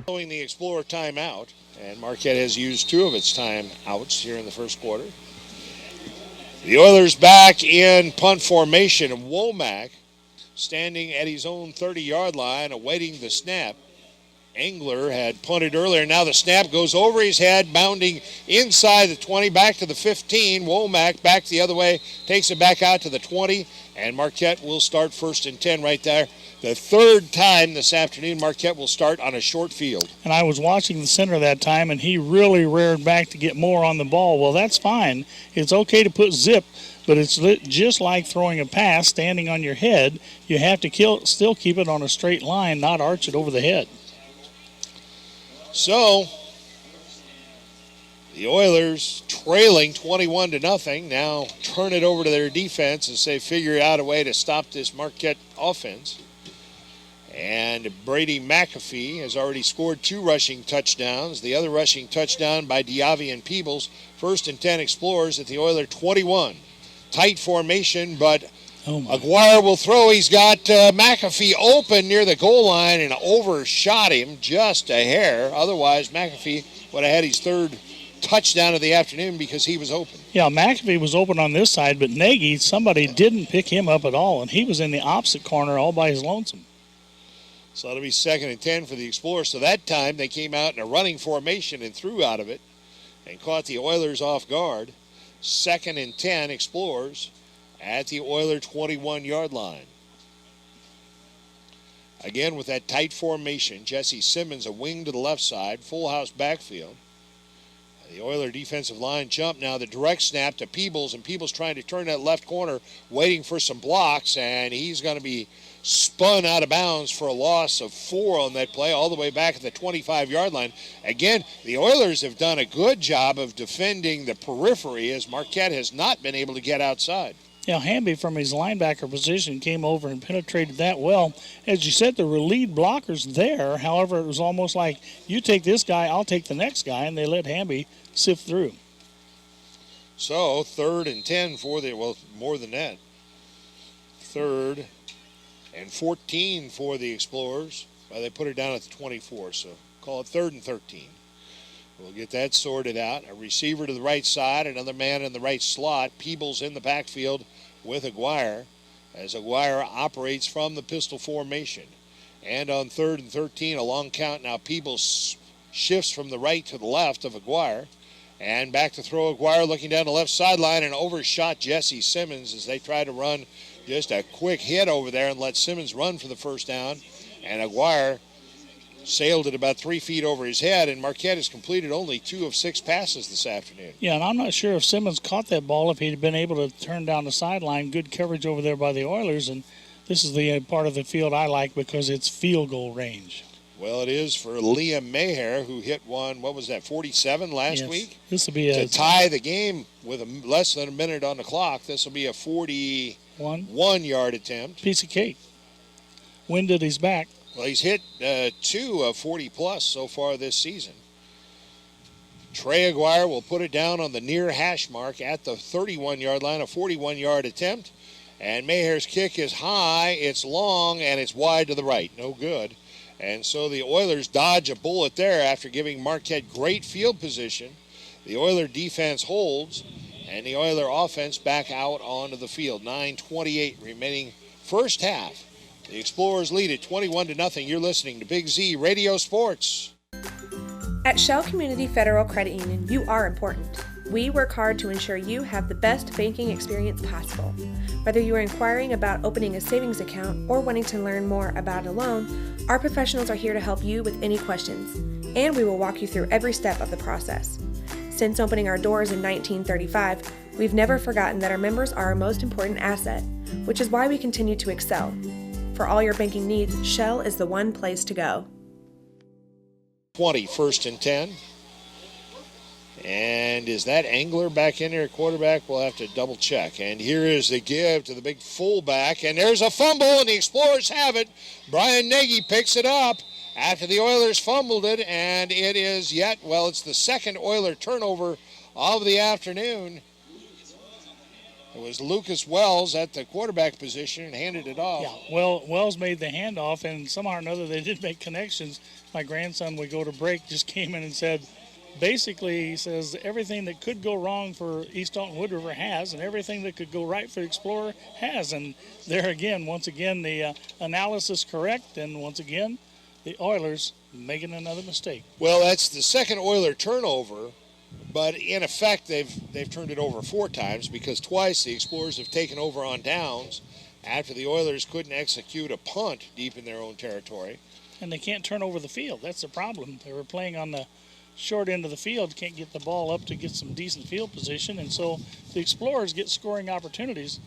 Following the Explorer timeout, and Marquette has used 2 of its timeouts here in the first quarter. The Oilers back in punt formation. Womack standing at his own 30-yard line awaiting the snap. Engler had punted earlier. Now the snap goes over his head, bounding inside the 20, back to the 15. Womack back the other way, takes it back out to the 20, and Marquette will start 1st and 10 right there. The 3rd time this afternoon, Marquette will start on a short field. And I was watching the center that time, and he really reared back to get more on the ball. Well, that's fine. It's okay to put zip, but it's just like throwing a pass standing on your head. You have to still keep it on a straight line, not arch it over the head. So, the Oilers trailing 21-0 now turn it over to their defense and say figure out a way to stop this Marquette offense. And Brady McAfee has already scored 2 rushing touchdowns. The other rushing touchdown by Diaby and Peebles. 1st and 10 Explorers at the Oiler 21. Tight formation, but Aguirre will throw. He's got McAfee open near the goal line and overshot him just a hair. Otherwise, McAfee would have had his 3rd touchdown of the afternoon because he was open. Yeah, McAfee was open on this side, but Nagy, somebody didn't pick him up at all, and he was in the opposite corner all by his lonesome. So it'll be 2nd and 10 for the Explorers. So that time they came out in a running formation and threw out of it and caught the Oilers off guard. 2nd and 10 Explorers at the Oiler 21-yard line. Again with that tight formation, Jesse Simmons a wing to the left side, full house backfield. The Oiler defensive line jump now, the direct snap to Peebles, and Peebles trying to turn that left corner, waiting for some blocks, and he's going to be spun out of bounds for a loss of 4 on that play, all the way back at the 25-yard line. Again, the Oilers have done a good job of defending the periphery as Marquette has not been able to get outside. Yeah, Hamby from his linebacker position came over and penetrated that well. As you said, there were lead blockers there. However, it was almost like, you take this guy, I'll take the next guy, and they let Hamby sift through. So, 3rd and 10 for the, well, more than that. 3rd and 14 for the Explorers. Well, they put it down at the 24, so call it 3rd and 13. We'll get that sorted out. A receiver to the right side, another man in the right slot. Peebles in the backfield with Aguirre as Aguirre operates from the pistol formation. And on 3rd and 13, a long count. Now Peebles shifts from the right to the left of Aguirre. And back to throw. Aguirre looking down the left sideline and overshot Jesse Simmons as they try to run just a quick hit over there and let Simmons run for the 1st down. And Aguirre sailed it about 3 feet over his head, and Marquette has completed only 2 of 6 passes this afternoon. Yeah, and I'm not sure if Simmons caught that ball, if he'd been able to turn down the sideline. Good coverage over there by the Oilers, and this is the part of the field I like because it's field goal range. Well, it is for Liam Maher, who hit one, 47 last week? This will be to tie the game with less than a minute on the clock. This will be a 41-yard attempt. Piece of cake. Wind at his back. Well, he's hit 2 of 40-plus so far this season. Trey Aguirre will put it down on the near hash mark at the 31-yard line, a 41-yard attempt. And Maher's kick is high, it's long, and it's wide to the right. No good. And so the Oilers dodge a bullet there after giving Marquette great field position. The Oiler defense holds, and the Oiler offense back out onto the field. 9:28 remaining first half. The Explorers lead at 21-0. You're listening to Big Z Radio Sports. At Shell Community Federal Credit Union, you are important. We work hard to ensure you have the best banking experience possible. Whether you are inquiring about opening a savings account or wanting to learn more about a loan, our professionals are here to help you with any questions, and we will walk you through every step of the process. Since opening our doors in 1935, we've never forgotten that our members are our most important asset, which is why we continue to excel. For all your banking needs, Shell is the one place to go. 20, 1st and 10. And is that Angler back in there at quarterback? We'll have to double check. And here is the give to the big fullback. And there's a fumble, and the Explorers have it. Brian Nagy picks it up after the Oilers fumbled it. And it is it's the second Oiler turnover of the afternoon. It was Lucas Wells at the quarterback position and handed it off. Yeah, well, Wells made the handoff, and somehow or another they did make connections. My grandson would go to break, just came in and said, basically, he says, everything that could go wrong for East Alton-Wood River has, and everything that could go right for Explorer has. And there again, once again, the analysis correct, and once again, the Oilers making another mistake. Well, that's the second Oiler turnover, but in effect, they've turned it over 4 times because twice the Explorers have taken over on downs after the Oilers couldn't execute a punt deep in their own territory. And they can't turn over the field. That's the problem. They were playing on the short end of the field, can't get the ball up to get some decent field position, and so the Explorers get scoring opportunities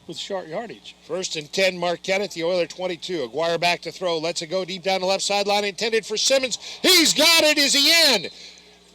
with short yardage. 1st and 10, Marquette at the Oiler 22. Aguirre back to throw, lets it go deep down the left sideline, intended for Simmons. He's got it. Is he in?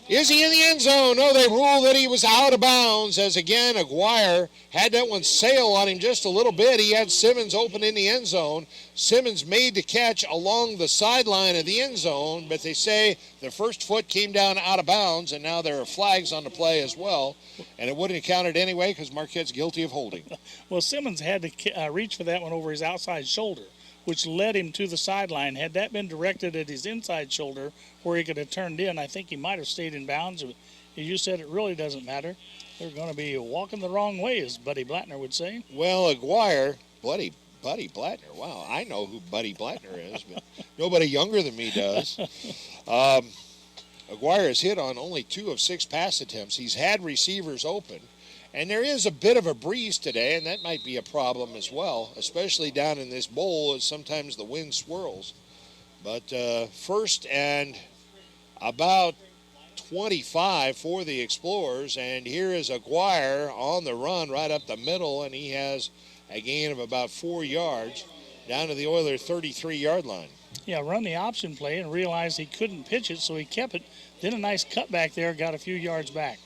Is he in the end zone? No, they ruled that he was out of bounds, as again Aguirre had that one sail on him just a little bit. He had Simmons open in the end zone. Simmons made the catch along the sideline of the end zone, but they say the first foot came down out of bounds, and now there are flags on the play as well, and it wouldn't have counted anyway because Marquette's guilty of holding. Well, Simmons had to reach for that one over his outside shoulder, which led him to the sideline. Had that been directed at his inside shoulder where he could have turned in, I think he might have stayed in bounds. As you said, it really doesn't matter. They're going to be walking the wrong way, as Buddy Blattner would say. Well, Aguirre, Buddy Blattner, wow, I know who Buddy Blattner is, but nobody younger than me does. Aguirre has hit on only 2 of 6 pass attempts. He's had receivers open. And there is a bit of a breeze today, and that might be a problem as well, especially down in this bowl as sometimes the wind swirls. But 1st and about 25 for the Explorers, and here is Aguirre on the run right up the middle, and he has a gain of about 4 yards down to the Oiler 33-yard line. Yeah, run the option play and realized he couldn't pitch it, so he kept it. Then a nice cutback there, got a few yards back.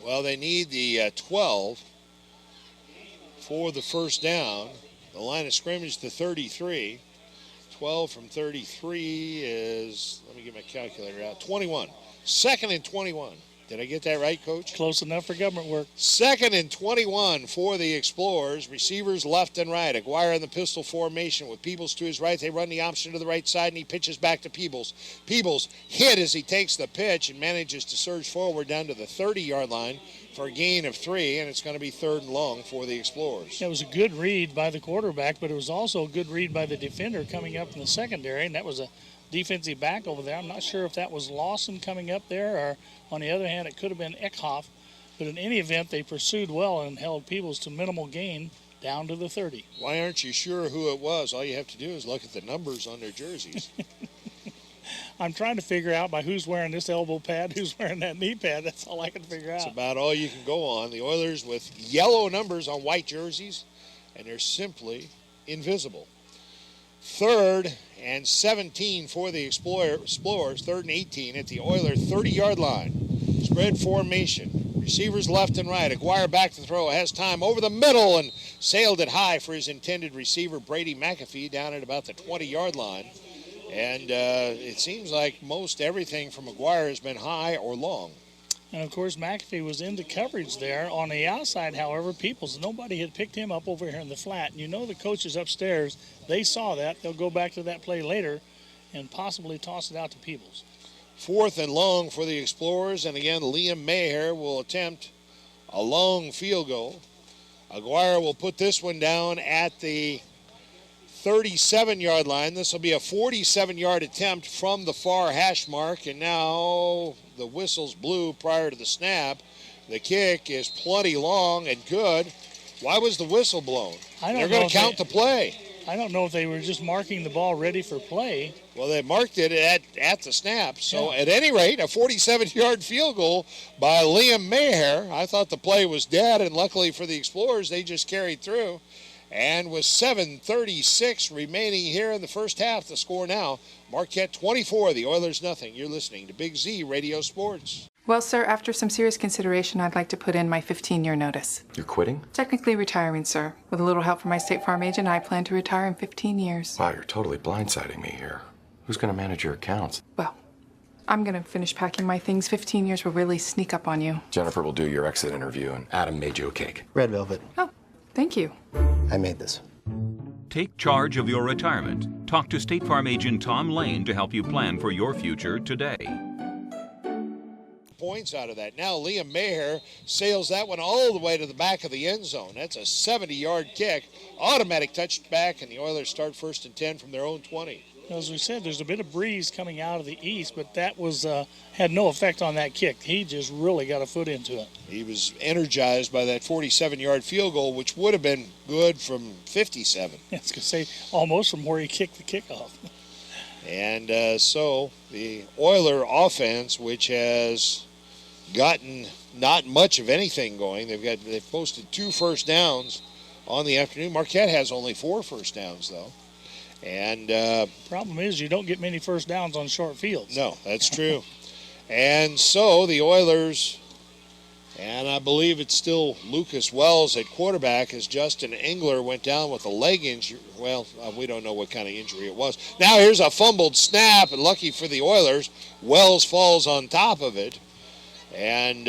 Well, they need the 12 for the first down. The line of scrimmage to 33. 12 from 33 is, let me get my calculator out, 21. 2nd and 21. Did I get that right, Coach? Close enough for government work. 2nd and 21 for the Explorers. Receivers left and right. Aguirre in the pistol formation with Peebles to his right. They run the option to the right side, and he pitches back to Peebles. Peebles hit as he takes the pitch and manages to surge forward down to the 30-yard line for a gain of 3, and it's going to be 3rd and long for the Explorers. It was a good read by the quarterback, but it was also a good read by the defender coming up in the secondary, and that was a defensive back over there. I'm not sure if that was Lawson coming up there, or on the other hand, it could have been Eckhoff. But in any event, they pursued well and held Peebles to minimal gain down to the 30. Why aren't you sure who it was? All you have to do is look at the numbers on their jerseys. I'm trying to figure out by who's wearing this elbow pad, who's wearing that knee pad. That's all I can figure out. That's about all you can go on. The Oilers with yellow numbers on white jerseys, and they're simply invisible. 3rd and 17 for the Explorers, 3rd and 18 at the Oiler 30-yard line. Spread formation. Receivers left and right. Aguirre back to throw. Has time over the middle and sailed it high for his intended receiver, Brady McAfee, down at about the 20-yard line. And it seems like most everything from Aguirre has been high or long. And, of course, McAfee was into coverage there. On the outside, however, nobody had picked him up over here in the flat. And you know the coaches upstairs, they saw that. They'll go back to that play later and possibly toss it out to Peebles. 4th and long for the Explorers. And, again, Liam Maher will attempt a long field goal. Aguirre will put this one down at the 37-yard line. This will be a 47-yard attempt from the far hash mark, and now the whistle's blew prior to the snap. The kick is plenty long and good. Why was the whistle blown? They're going to count the play. I don't know if they were just marking the ball ready for play. Well, they marked it at the snap. So, at any rate, a 47-yard field goal by Liam Maher. I thought the play was dead, and luckily for the Explorers, they just carried through. And with 7:36 remaining here in the first half, the score now, Marquette 24, the Oilers nothing. You're listening to Big Z Radio Sports. Well, sir, after some serious consideration, I'd like to put in my 15-year notice. You're quitting? Technically retiring, sir. With a little help from my State Farm agent, I plan to retire in 15 years. Wow, you're totally blindsiding me here. Who's going to manage your accounts? Well, I'm going to finish packing my things. 15 years will really sneak up on you. Jennifer will do your exit interview, and Adam made you a cake. Red velvet. Oh, thank you. I made this. Take charge of your retirement. Talk to State Farm agent Tom Lane to help you plan for your future today. Points out of that. Now Liam Maher sails that one all the way to the back of the end zone. That's a 70-yard kick. Automatic touchback, and the Oilers start 1st and 10 from their own 20. As we said, there's a bit of breeze coming out of the east, but that was had no effect on that kick. He just really got a foot into it. He was energized by that 47-yard field goal, which would have been good from 57. I was going to say almost from where he kicked the kickoff. And so the Oiler offense, which has gotten not much of anything going, they've posted 2 first downs on the afternoon. Marquette has only 4 first downs though. And problem is you don't get many first downs on short fields. No, that's true. And so the Oilers, and I believe it's still Lucas Wells at quarterback, as Justin Engler went down with a leg injury. Well, we don't know what kind of injury it was. Now here's a fumbled snap, and lucky for the Oilers, Wells falls on top of it. And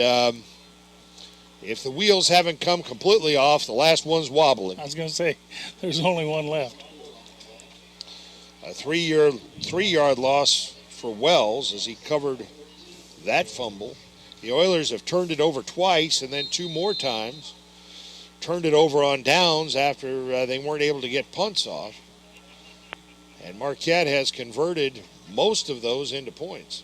if the wheels haven't come completely off, the last one's wobbling. I was going to say, there's only one left. A 3-yard loss for Wells as he covered that fumble. The Oilers have turned it over twice and then 2 more times. Turned it over on downs after they weren't able to get punts off. And Marquette has converted most of those into points.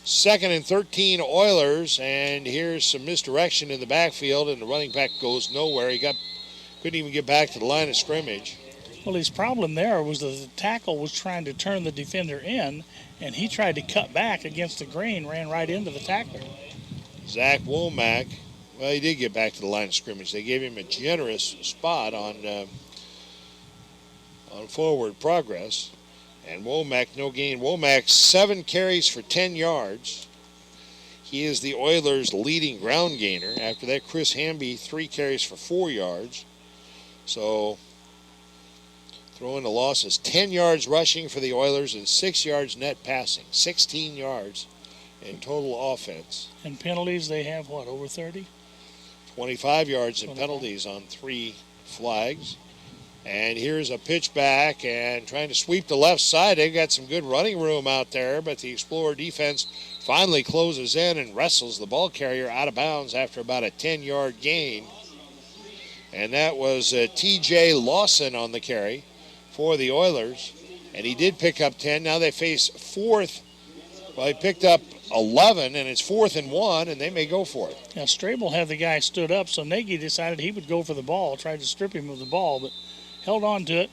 2nd and 13 Oilers, and here's some misdirection in the backfield, and the running back goes nowhere. He couldn't even get back to the line of scrimmage. Well, his problem there was that the tackle was trying to turn the defender in, and he tried to cut back against the grain, ran right into the tackler. Zach Womack, well, he did get back to the line of scrimmage. They gave him a generous spot on forward progress. And Womack, no gain. Womack, 7 carries for 10 yards. He is the Oilers' leading ground gainer. After that, Chris Hamby, 3 carries for 4 yards. So throwing the losses, 10 yards rushing for the Oilers and 6 yards net passing. 16 yards in total offense. And penalties, they have what, over 30? 25 yards in penalties on 3 flags. And here's a pitch back and trying to sweep the left side. They've got some good running room out there, but the Explorer defense finally closes in and wrestles the ball carrier out of bounds after about a 10-yard gain. And that was T.J. Lawson on the carry for the Oilers. And he did pick up 10. Now they face 4th. Well, he picked up 11, and it's 4th and 1, and they may go for it. Now, Strabel had the guy stood up, so Nagy decided he would go for the ball, tried to strip him of the ball, but held on to it,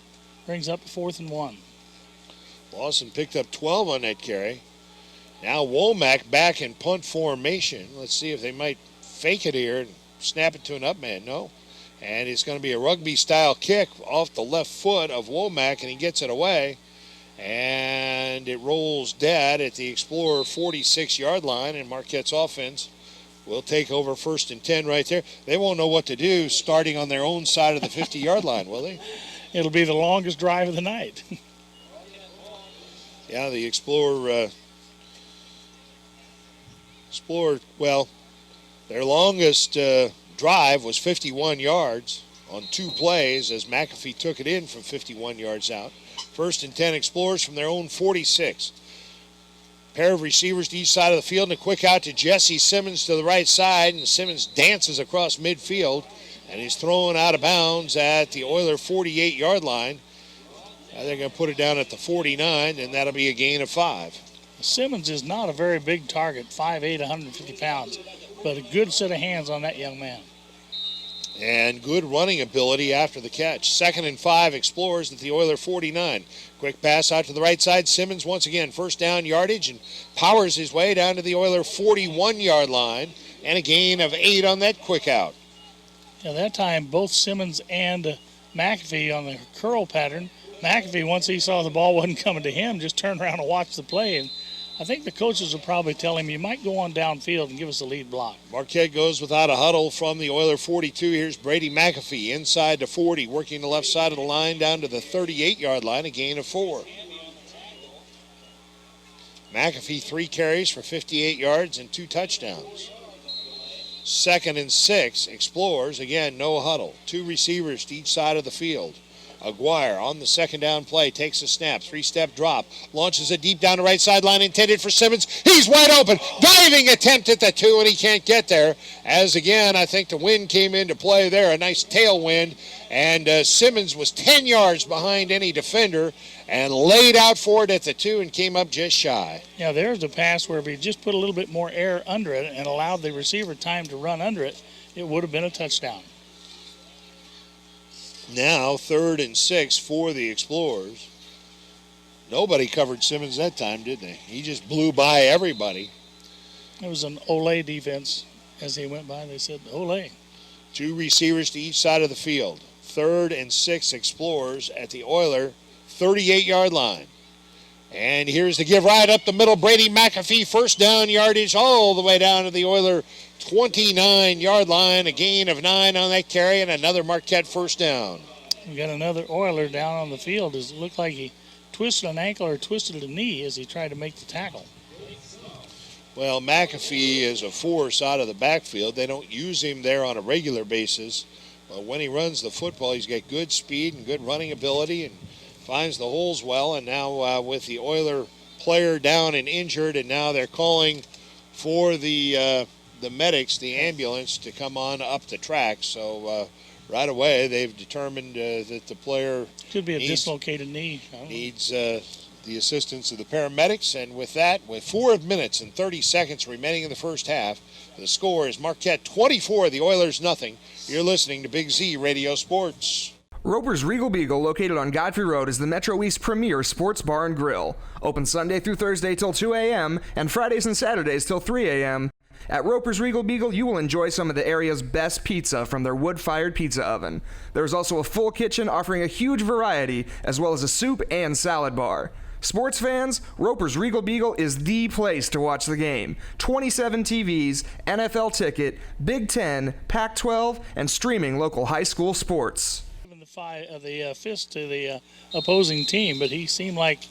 brings up 4th and 1. Lawson picked up 12 on that carry. Now Womack back in punt formation. Let's see if they might fake it here and snap it to an up man. No. And it's going to be a rugby-style kick off the left foot of Womack, and he gets it away. And it rolls dead at the Explorer 46-yard line, and Marquette's offense will take over 1st and 10 right there. They won't know what to do starting on their own side of the 50-yard line, will they? It'll be the longest drive of the night. Yeah, the Explorer, well, their longest drive was 51 yards on 2 plays as McAfee took it in from 51 yards out. 1st and 10 Explorers from their own 46. Pair of receivers to each side of the field, and a quick out to Jesse Simmons to the right side, and Simmons dances across midfield, and he's thrown out of bounds at the Oiler 48-yard line. They're going to put it down at the 49, and that'll be a gain of 5. Simmons is not a very big target, 5'8", 150 pounds, but a good set of hands on that young man. And good running ability after the catch. 2nd and 5, Explorers at the Oiler 49. Quick pass out to the right side. Simmons once again, first down yardage, and powers his way down to the Oiler 41-yard line, and a gain of 8 on that quick out. Yeah, that time both Simmons and McAfee on the curl pattern. McAfee, once he saw the ball wasn't coming to him, just turned around and watched the play. And I think the coaches will probably tell him, you might go on downfield and give us a lead block. Marquette goes without a huddle from the Oiler 42. Here's Brady McAfee inside to 40, working the left side of the line down to the 38-yard line, a gain of 4. McAfee 3 carries for 58 yards and 2 touchdowns. 2nd and 6, Explorers, again, no huddle. 2 receivers to each side of the field. Aguirre on the 2nd down play, takes a snap, 3-step drop, launches it deep down the right sideline, intended for Simmons. He's wide open, diving attempt at the 2, and he can't get there. As again, I think the wind came into play there, a nice tailwind, and Simmons was 10 yards behind any defender and laid out for it at the 2 and came up just shy. Yeah, there's a pass where if he just put a little bit more air under it and allowed the receiver time to run under it, it would have been a touchdown. Now 3rd and 6 for the Explorers. Nobody covered Simmons that time, did they? He just blew by everybody. It was an Olay defense. As he went by, they said, Olay. 2 receivers to each side of the field. 3rd and 6 Explorers at the Oiler 38-yard line. And here's the give right up the middle. Brady McAfee, first down yardage all the way down to the Oiler 29-yard line. A gain of 9 on that carry and another Marquette first down. We got another Oiler down on the field. It looked like he twisted an ankle or twisted a knee as he tried to make the tackle. Well, McAfee is a force out of the backfield. They don't use him there on a regular basis. But when he runs the football, he's got good speed and good running ability and finds the holes well. And now with the Oiler player down and injured, and now they're calling for the medics, the ambulance, to come on up the track. So right away they've determined that the player could be a dislocated knee. Needs the assistance of the paramedics. And with that, with 4 minutes and 30 seconds remaining in the first half, the score is Marquette 24, the Oilers nothing. You're listening to Big Z Radio Sports. Roper's Regal Beagle, located on Godfrey Road, is the Metro East premier sports bar and grill. Open Sunday through Thursday till 2 a.m. and Fridays and Saturdays till 3 a.m. At Roper's Regal Beagle, you will enjoy some of the area's best pizza from their wood-fired pizza oven. There is also a full kitchen offering a huge variety, as well as a soup and salad bar. Sports fans, Roper's Regal Beagle is the place to watch the game. 27 TVs, NFL ticket, Big Ten, Pac-12, and streaming local high school sports. The fist to the opposing team, but he seemed like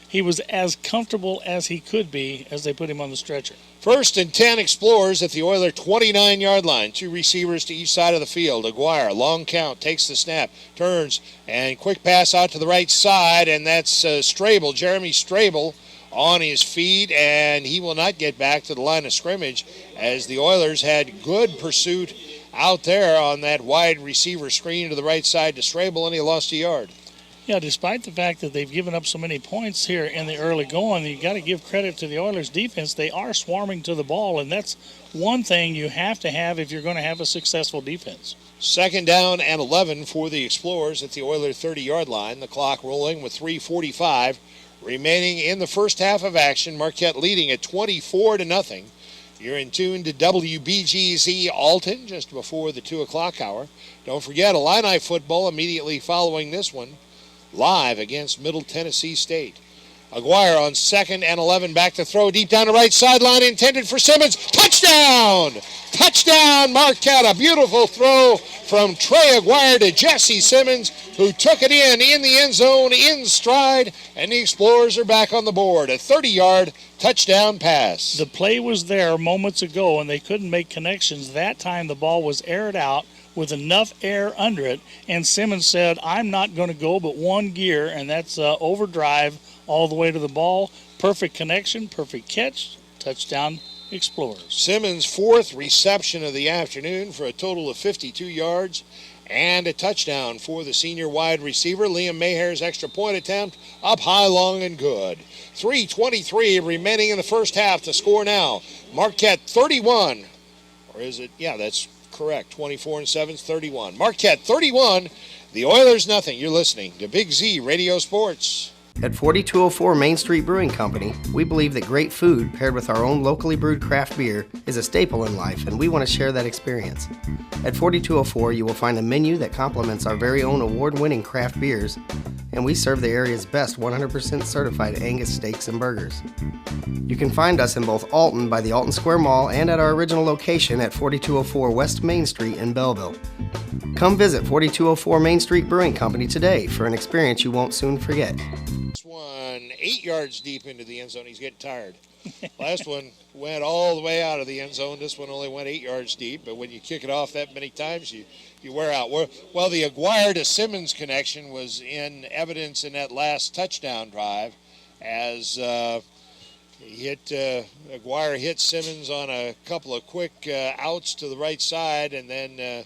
he was as comfortable as he could be as they put him on the stretcher. 1st and 10 Explorers at the Oiler 29-yard line. 2 receivers to each side of the field. Aguirre, long count, takes the snap, turns, and quick pass out to the right side, and that's Strable, Jeremy Strable, on his feet, and he will not get back to the line of scrimmage as the Oilers had good pursuit out there on that wide receiver screen to the right side to Strable, and he lost a yard. Yeah, despite the fact that they've given up so many points here in the early going, you got to give credit to the Oilers' defense. They are swarming to the ball, and that's one thing you have to have if you're going to have a successful defense. 2nd down and 11 for the Explorers at the Oiler 30-yard line. The clock rolling with 3:45 remaining in the first half of action. Marquette leading at 24-0. You're in tune to WBGZ Alton just before the 2 o'clock hour. Don't forget Illini football immediately following this one, live against Middle Tennessee State. Aguirre on 2nd and 11, back to throw deep down the right sideline, intended for Simmons. Touchdown! Touchdown, Marquette. A beautiful throw from Trey Aguirre to Jesse Simmons, who took it in the end zone in stride, and the Explorers are back on the board. A 30-yard touchdown pass. The play was there moments ago, and they couldn't make connections. That time the ball was aired out with enough air under it, and Simmons said, I'm not going to go but one gear, and that's overdrive all the way to the ball. Perfect connection, perfect catch, touchdown, Explorers. Simmons' 4th reception of the afternoon for a total of 52 yards And a touchdown for the senior wide receiver. Liam Maher's extra point attempt up high, long, and good. 3:23 remaining in the first half. The score now, Marquette 31. Or is it? Yeah, that's correct. 24 and 7 is 31. Marquette 31. The Oilers nothing. You're listening to Big Z Radio Sports. At 4204 Main Street Brewing Company, we believe that great food paired with our own locally brewed craft beer is a staple in life, and we want to share that experience. At 4204, you will find a menu that complements our very own award-winning craft beers, and we serve the area's best 100% certified Angus steaks and burgers. You can find us in both Alton by the Alton Square Mall and at our original location at 4204 West Main Street in Belleville. Come visit 4204 Main Street Brewing Company today for an experience you won't soon forget. This one 8 yards deep into the end zone. He's getting tired. Last one went all the way out of the end zone. This one only went 8 yards deep, but when you kick it off that many times, you wear out. Well, the Aguirre to Simmons connection was in evidence in that last touchdown drive as Aguirre hit Simmons on a couple of quick outs to the right side, and then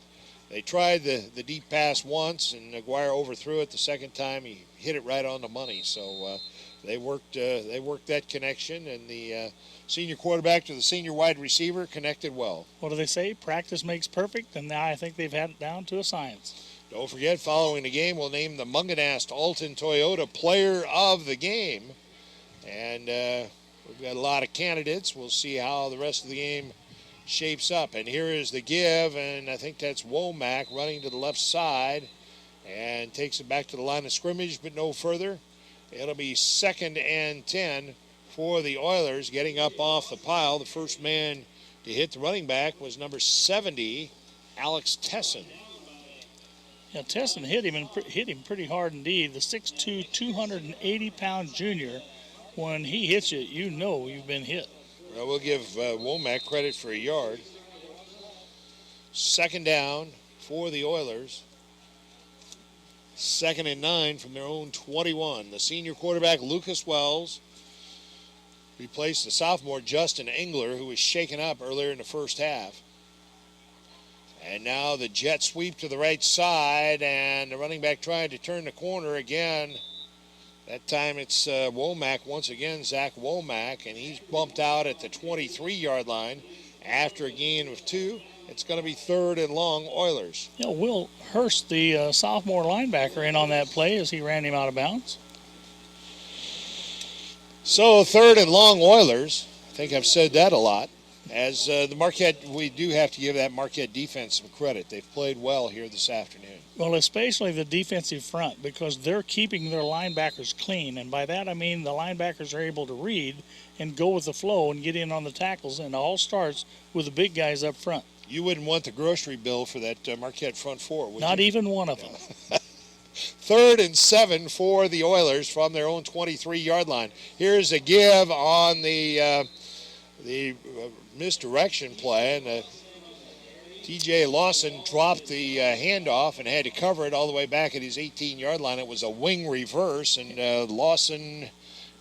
they tried the deep pass once, and Aguirre overthrew it. The second time, he hit it right on the money. So they worked that connection, and the senior quarterback to the senior wide receiver connected well. What do they say? Practice makes perfect, and now I think they've had it down to a science. Don't forget, following the game, we'll name the Munganast Alton Toyota Player of the Game. And we've got a lot of candidates. We'll see how the rest of the game shapes up. And here is the give, and I think that's Womack running to the left side and takes it back to the line of scrimmage, but no further. It'll be 2nd and 10 for the Oilers, getting up off the pile. The first man to hit the running back was number 70, Alex Tesson. Yeah, Tesson hit him pretty hard indeed. The 6'2", 280-pound junior, when he hits you, you know you've been hit. Well, we'll give Womack credit for a yard. 2nd down for the Oilers. 2nd and 9 from their own 21. The senior quarterback, Lucas Wells, replaced the sophomore, Justin Engler, who was shaken up earlier in the first half. And now the jet sweep to the right side, and the running back trying to turn the corner again. That time it's Womack once again, Zach Womack, and he's bumped out at the 23-yard line after a gain of 2. It's going to be 3rd and long, Oilers. You know, Will Hurst, the sophomore linebacker, in on that play as he ran him out of bounds. So 3rd and long, Oilers. I think I've said that a lot. As the Marquette, we do have to give that Marquette defense some credit. They've played well here this afternoon. Well, especially the defensive front, because they're keeping their linebackers clean. And by that I mean the linebackers are able to read and go with the flow and get in on the tackles. And it all starts with the big guys up front. You wouldn't want the grocery bill for that Marquette front four, would you? Not even one of them. 3rd and 7 for the Oilers from their own 23-yard line. Here's a give on the misdirection play, and T.J. Lawson dropped the handoff and had to cover it all the way back at his 18-yard line. It was a wing reverse, and Lawson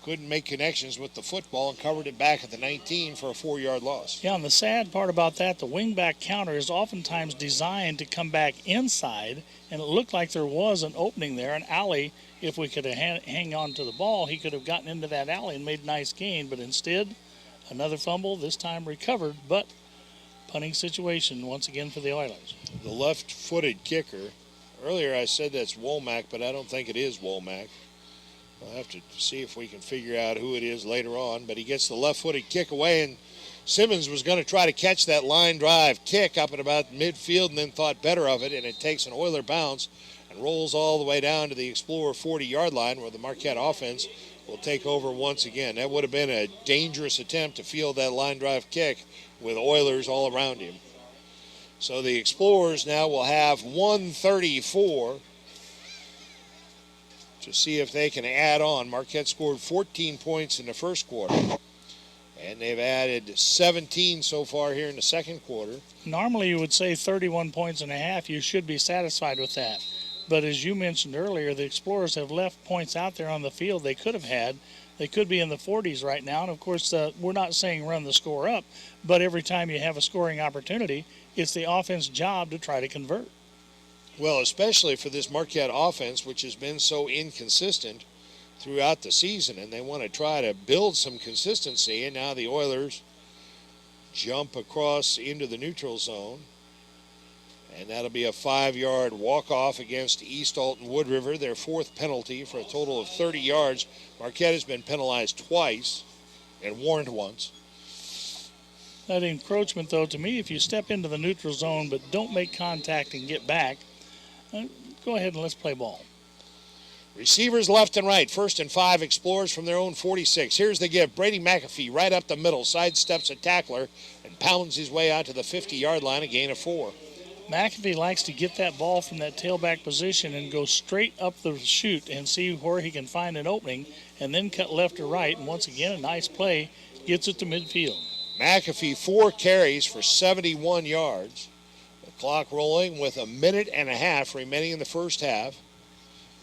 couldn't make connections with the football and covered it back at the 19 for a 4-yard loss. Yeah, and the sad part about that, the wingback counter is oftentimes designed to come back inside, and it looked like there was an opening there, an alley. If we could have hang on to the ball, he could have gotten into that alley and made a nice gain, but instead, another fumble, this time recovered, but punting situation once again for the Oilers. The left-footed kicker. Earlier I said that's Womack, but I don't think it is Womack. We'll have to see if we can figure out who it is later on, but he gets the left-footed kick away, and Simmons was going to try to catch that line drive kick up at about midfield and then thought better of it, and it takes an Oiler bounce and rolls all the way down to the Explorer 40-yard line where the Marquette offense will take over once again. That would have been a dangerous attempt to field that line drive kick with Oilers all around him. So the Explorers now will have 134 to see if they can add on. Marquette scored 14 points in the first quarter, and they've added 17 so far here in the second quarter. Normally you would say 31 points and a half. You should be satisfied with that. But as you mentioned earlier, the Explorers have left points out there on the field they could have had. They could be in the 40s right now. And, of course, we're not saying run the score up, but every time you have a scoring opportunity, it's the offense's job to try to convert. Well, especially for this Marquette offense, which has been so inconsistent throughout the season, and they want to try to build some consistency, and now the Oilers jump across into the neutral zone, and that'll be a 5-yard walk-off against East Alton-Wood River, their 4th penalty for a total of 30 yards. Marquette has been penalized twice and warned once. That encroachment, though, to me, if you step into the neutral zone but don't make contact and get back, go ahead and let's play ball. Receivers left and right. 1st and 5, Explorers from their own 46. Here's the give. Brady McAfee right up the middle, sidesteps a tackler, and pounds his way out to the 50-yard line, a gain of 4. McAfee likes to get that ball from that tailback position and go straight up the chute and see where he can find an opening and then cut left or right. And once again, a nice play, gets it to midfield. McAfee, 4 carries for 71 yards. The clock rolling with a minute and a half remaining in the first half.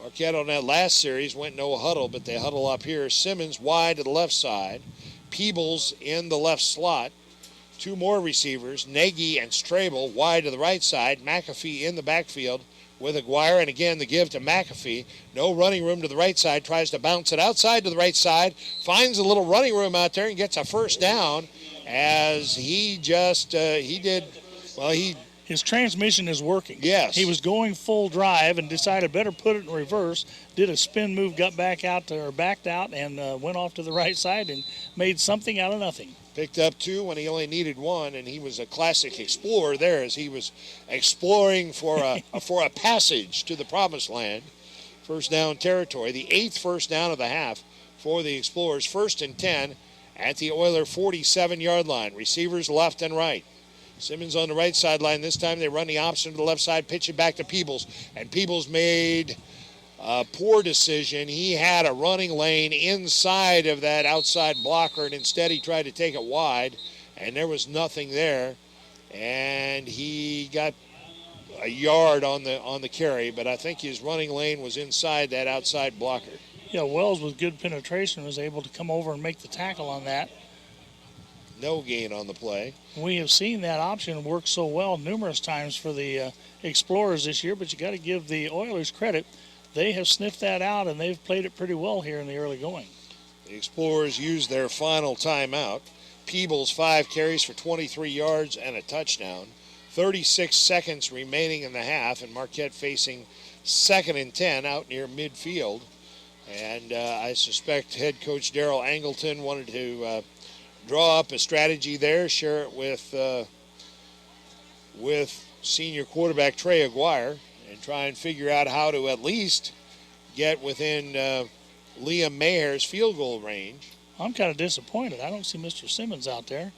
Marquette on that last series went no huddle, but they huddle up here. Simmons wide to the left side. Peebles in the left slot. 2 more receivers, Nagy and Strabel wide to the right side. McAfee in the backfield with Aguirre, and again the give to McAfee. No running room to the right side, tries to bounce it outside to the right side, finds a little running room out there and gets a first down as he just, his transmission is working. Yes. He was going full drive and decided better put it in reverse, did a spin move, got back out or backed out and went off to the right side and made something out of nothing. Picked up 2 when he only needed 1, and he was a classic explorer there as he was exploring for a passage to the promised land. First down territory, the 8th first down of the half for the Explorers. 1st and 10 at the Oiler 47-yard line. Receivers left and right. Simmons on the right sideline. This time they run the option to the left side, pitch it back to Peebles, and Peebles made a poor decision. He had a running lane inside of that outside blocker, and instead he tried to take it wide, and there was nothing there. And he got a yard on the carry, but I think his running lane was inside that outside blocker. Yeah, Wells with good penetration was able to come over and make the tackle on that. No gain on the play. We have seen that option work so well numerous times for the Explorers this year, but you got to give the Oilers credit. They have sniffed that out, and they've played it pretty well here in the early going. The Explorers used their final timeout. Peebles 5 carries for 23 yards and a touchdown. 36 seconds remaining in the half, and Marquette facing 2nd and 10 out near midfield. And I suspect head coach Darrell Angleton wanted to draw up a strategy there, share it with senior quarterback Trey Aguirre, and try and figure out how to at least get within Liam Maher's field goal range. I'm kind of disappointed. I don't see Mr. Simmons out there,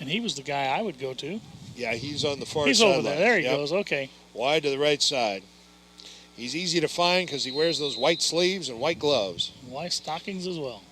and he was the guy I would go to. Yeah, he's on the far side. He's over there. There he goes. Okay. Wide to the right side. He's easy to find because he wears those white sleeves and white gloves. White stockings as well.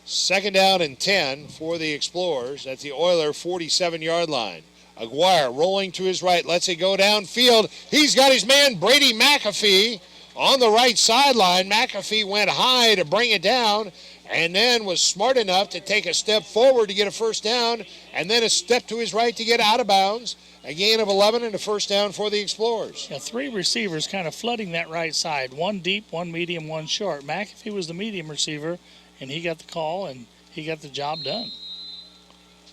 2nd down and 10 for the Explorers at the Oiler 47-yard line. Aguirre rolling to his right, lets it go downfield. He's got his man Brady McAfee on the right sideline. McAfee went high to bring it down and then was smart enough to take a step forward to get a first down and then a step to his right to get out of bounds. A gain of 11 and a first down for the Explorers. Yeah, 3 receivers kind of flooding that right side. 1 deep, 1 medium, 1 short. McAfee was the medium receiver, and he got the call, and he got the job done.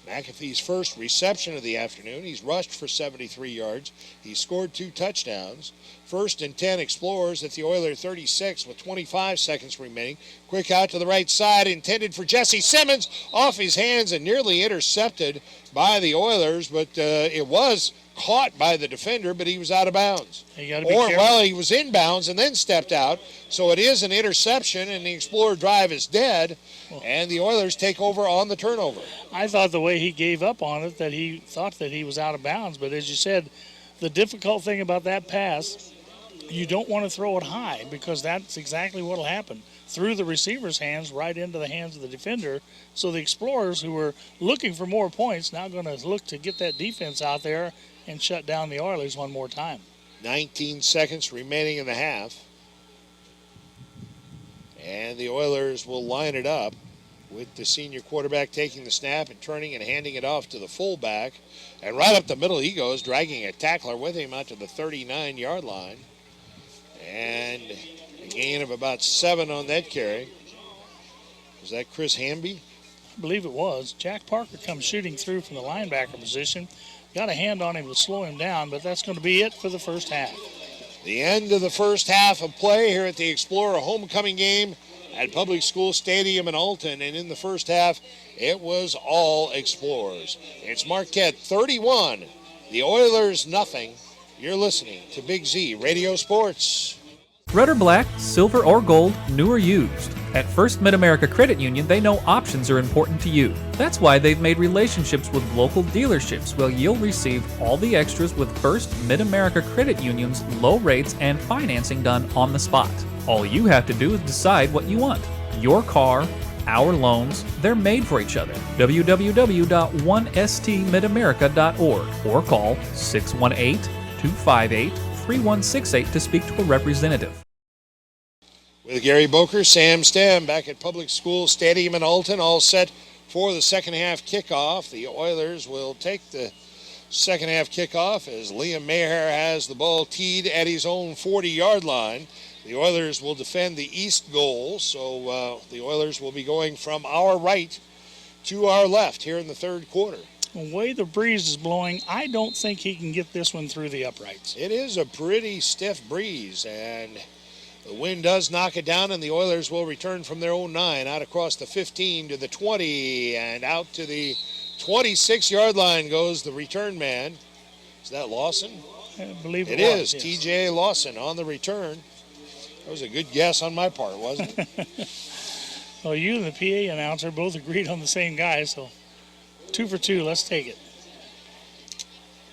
McAfee's first reception of the afternoon. He's rushed for 73 yards. He scored 2 touchdowns. 1st and 10 Explorers at the Oiler 36 with 25 seconds remaining. Quick out to the right side, intended for Jesse Simmons. Off his hands and nearly intercepted by the Oilers, but it was caught by the defender, but he was out of bounds. You gotta be careful. Well, he was in bounds and then stepped out. So it is an interception, and the Explorer drive is dead, and the Oilers take over on the turnover. I thought the way he gave up on it that he thought that he was out of bounds, but as you said, the difficult thing about that pass, you don't want to throw it high because that's exactly what will happen. Through the receiver's hands, right into the hands of the defender. So the Explorers, who were looking for more points, now going to look to get that defense out there and shut down the Oilers one more time. 19 seconds remaining in the half. And the Oilers will line it up with the senior quarterback taking the snap and turning and handing it off to the fullback. And right up the middle he goes, dragging a tackler with him out to the 39-yard line. And a gain of about 7 on that carry. Was that Chris Hamby? I believe it was. Jack Parker comes shooting through from the linebacker position. Got a hand on him to slow him down, but that's going to be it for the first half. The end of the first half of play here at the Explorer homecoming game at Public School Stadium in Alton. And in the first half, it was all Explorers. It's Marquette 31, the Oilers nothing. You're listening to Big Z Radio Sports. Red or black, silver or gold, new or used. At First Mid-America Credit Union, they know options are important to you. That's why they've made relationships with local dealerships where you'll receive all the extras with First Mid-America Credit Union's low rates and financing done on the spot. All you have to do is decide what you want. Your car, our loans, they're made for each other. www.1stmidamerica.org or call 618-258-3168 to speak to a representative. With Gary Boker, Sam Stem back at Public School Stadium in Alton, all set for the second half kickoff. The Oilers will take the second half kickoff as Liam Maher has the ball teed at his own 40-yard line. The Oilers will defend the east goal, so the Oilers will be going from our right to our left here in the third quarter. The way the breeze is blowing, I don't think he can get this one through the uprights. It is a pretty stiff breeze, and the wind does knock it down, and the Oilers will return from their own 9 out across the 15 to the 20, and out to the 26-yard line goes the return man. Is that Lawson? I believe it is. Yes. T.J. Lawson on the return. That was a good guess on my part, wasn't it? Well, you and the PA announcer both agreed on the same guy, so 2 for 2. Let's take it.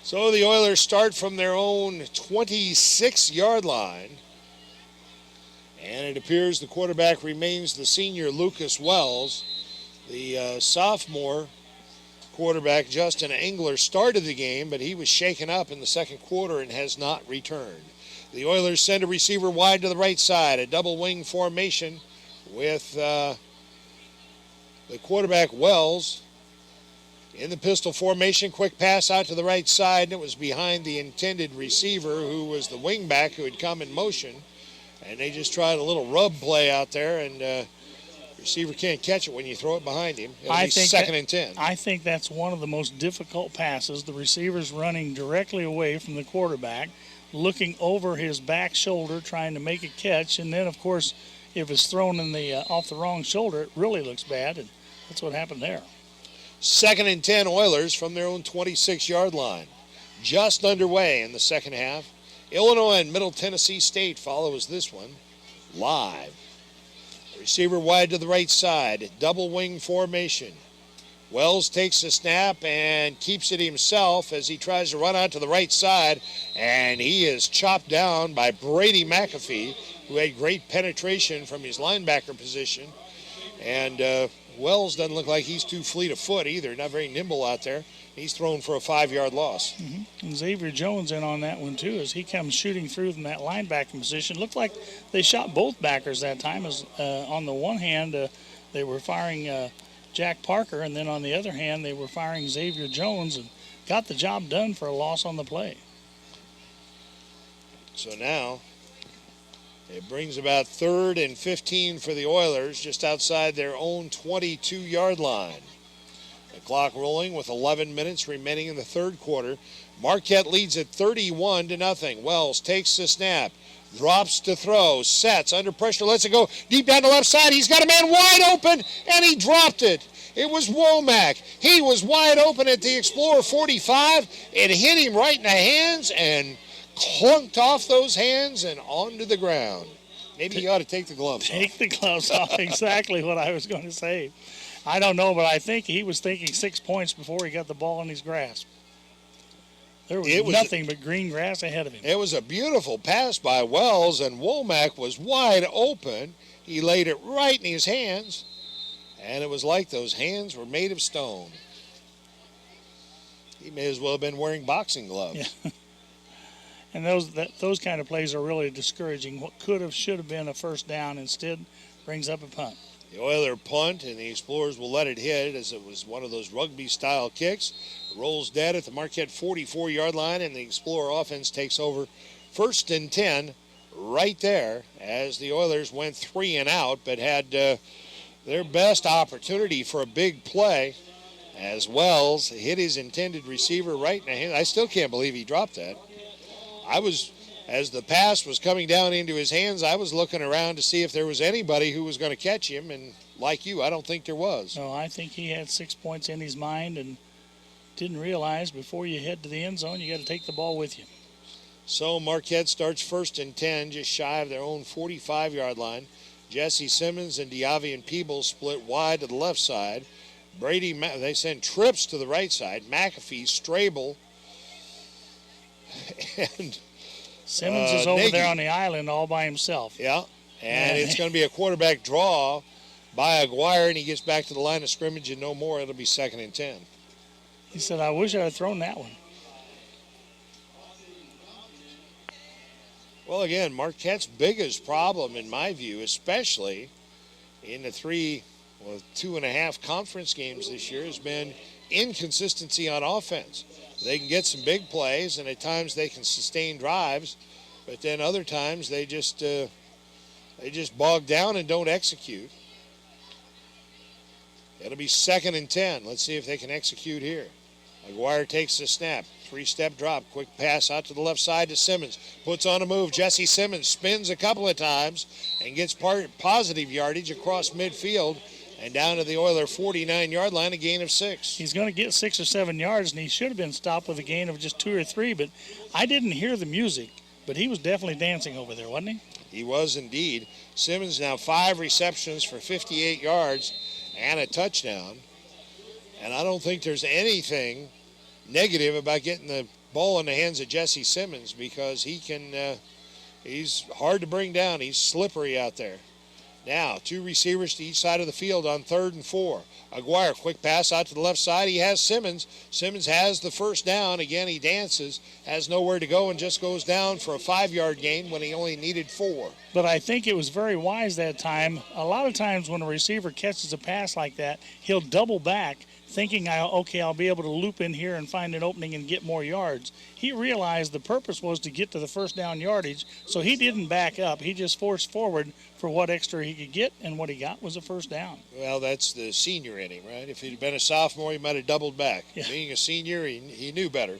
So the Oilers start from their own 26-yard line. And it appears the quarterback remains the senior Lucas Wells. The sophomore quarterback Justin Engler started the game, but he was shaken up in the second quarter and has not returned. The Oilers send a receiver wide to the right side, a double wing formation with the quarterback Wells in the pistol formation. Quick pass out to the right side, and it was behind the intended receiver, who was the wingback who had come in motion. And they just tried a little rub play out there, and receiver can't catch it when you throw it behind him. It'll be second and 10. I think that's one of the most difficult passes. The receiver's running directly away from the quarterback, looking over his back shoulder, trying to make a catch. And then, of course, if it's thrown in the off the wrong shoulder, it really looks bad, and that's what happened there. Second and 10 Oilers from their own 26-yard line. Just underway in the second half. Illinois and Middle Tennessee State follows this one live. Receiver wide to the right side, double wing formation. Wells takes the snap and keeps it himself as he tries to run out to the right side, and he is chopped down by Brady McAfee, who had great penetration from his linebacker position. And Wells doesn't look like he's too fleet of foot either, not very nimble out there. He's thrown for a 5-yard loss. Mm-hmm. And Xavier Jones in on that one, too, as he comes shooting through from that linebacker position. Looked like they shot both backers that time. As on the one hand, they were firing Jack Parker, and then on the other hand, they were firing Xavier Jones, and got the job done for a loss on the play. So now it brings about 3rd and 15 for the Oilers, just outside their own 22-yard line. The clock rolling with 11 minutes remaining in the third quarter. Marquette leads at 31-0. Wells takes the snap, drops to throw, sets, under pressure, lets it go deep down the left side. He's got a man wide open, and he dropped it. It was Womack. He was wide open at the Explorer 45. It hit him right in the hands and clunked off those hands and onto the ground. Maybe he ought to take the gloves off. Take the gloves off, exactly what I was going to say. I don't know, but I think he was thinking 6 points before he got the ball in his grasp. There was nothing but green grass ahead of him. It was a beautiful pass by Wells, and Womack was wide open. He laid it right in his hands, and it was like those hands were made of stone. He may as well have been wearing boxing gloves. Yeah. And those kind of plays are really discouraging. What could have, should have been a first down instead brings up a punt. The Oiler punt, and the Explorers will let it hit as it was one of those rugby-style kicks. It rolls dead at the Marquette 44-yard line, and the Explorer offense takes over 1st and 10 right there as the Oilers went 3 and out, but had their best opportunity for a big play as Wells hit his intended receiver right in the hand. I still can't believe he dropped that. As the pass was coming down into his hands, I was looking around to see if there was anybody who was going to catch him, and like you, I don't think there was. No, I think he had 6 points in his mind and didn't realize before you head to the end zone, you got to take the ball with you. So Marquette starts 1st and 10, just shy of their own 45-yard line. Jesse Simmons and Diavian Peebles split wide to the left side. They send trips to the right side. McAfee, Strable, and Simmons is over there on the island all by himself. Yeah, and it's going to be a quarterback draw by Aguirre, and he gets back to the line of scrimmage and no more. It'll be 2nd and 10. He said, I wish I had thrown that one. Well, again, Marquette's biggest problem, in my view, especially in the 2.5 conference games this year, has been inconsistency on offense. They can get some big plays, and at times they can sustain drives, but then other times they just bog down and don't execute. It'll be 2nd and 10. Let's see if they can execute here. Aguirre takes the snap. 3-step drop. Quick pass out to the left side to Simmons. Puts on a move. Jesse Simmons spins a couple of times and gets positive yardage across midfield and down to the Oiler 49-yard line, a gain of 6. He's going to get 6 or 7 yards, and he should have been stopped with a gain of just 2 or 3, but I didn't hear the music, but he was definitely dancing over there, wasn't he? He was indeed. Simmons now 5 receptions for 58 yards and a touchdown. And I don't think there's anything negative about getting the ball in the hands of Jesse Simmons because he's hard to bring down. He's slippery out there. Now, 2 receivers to each side of the field on 3rd and 4. Aguirre, quick pass out to the left side. He has Simmons. Simmons has the first down. Again, he dances, has nowhere to go, and just goes down for a 5-yard gain when he only needed 4. But I think it was very wise that time. A lot of times when a receiver catches a pass like that, he'll double back, thinking, I'll be able to loop in here and find an opening and get more yards. He realized the purpose was to get to the first down yardage, so he didn't back up. He just forced forward for what extra he could get, and what he got was a first down. Well, that's the senior in him, right? If he'd been a sophomore, he might have doubled back. Yeah. Being a senior, he knew better.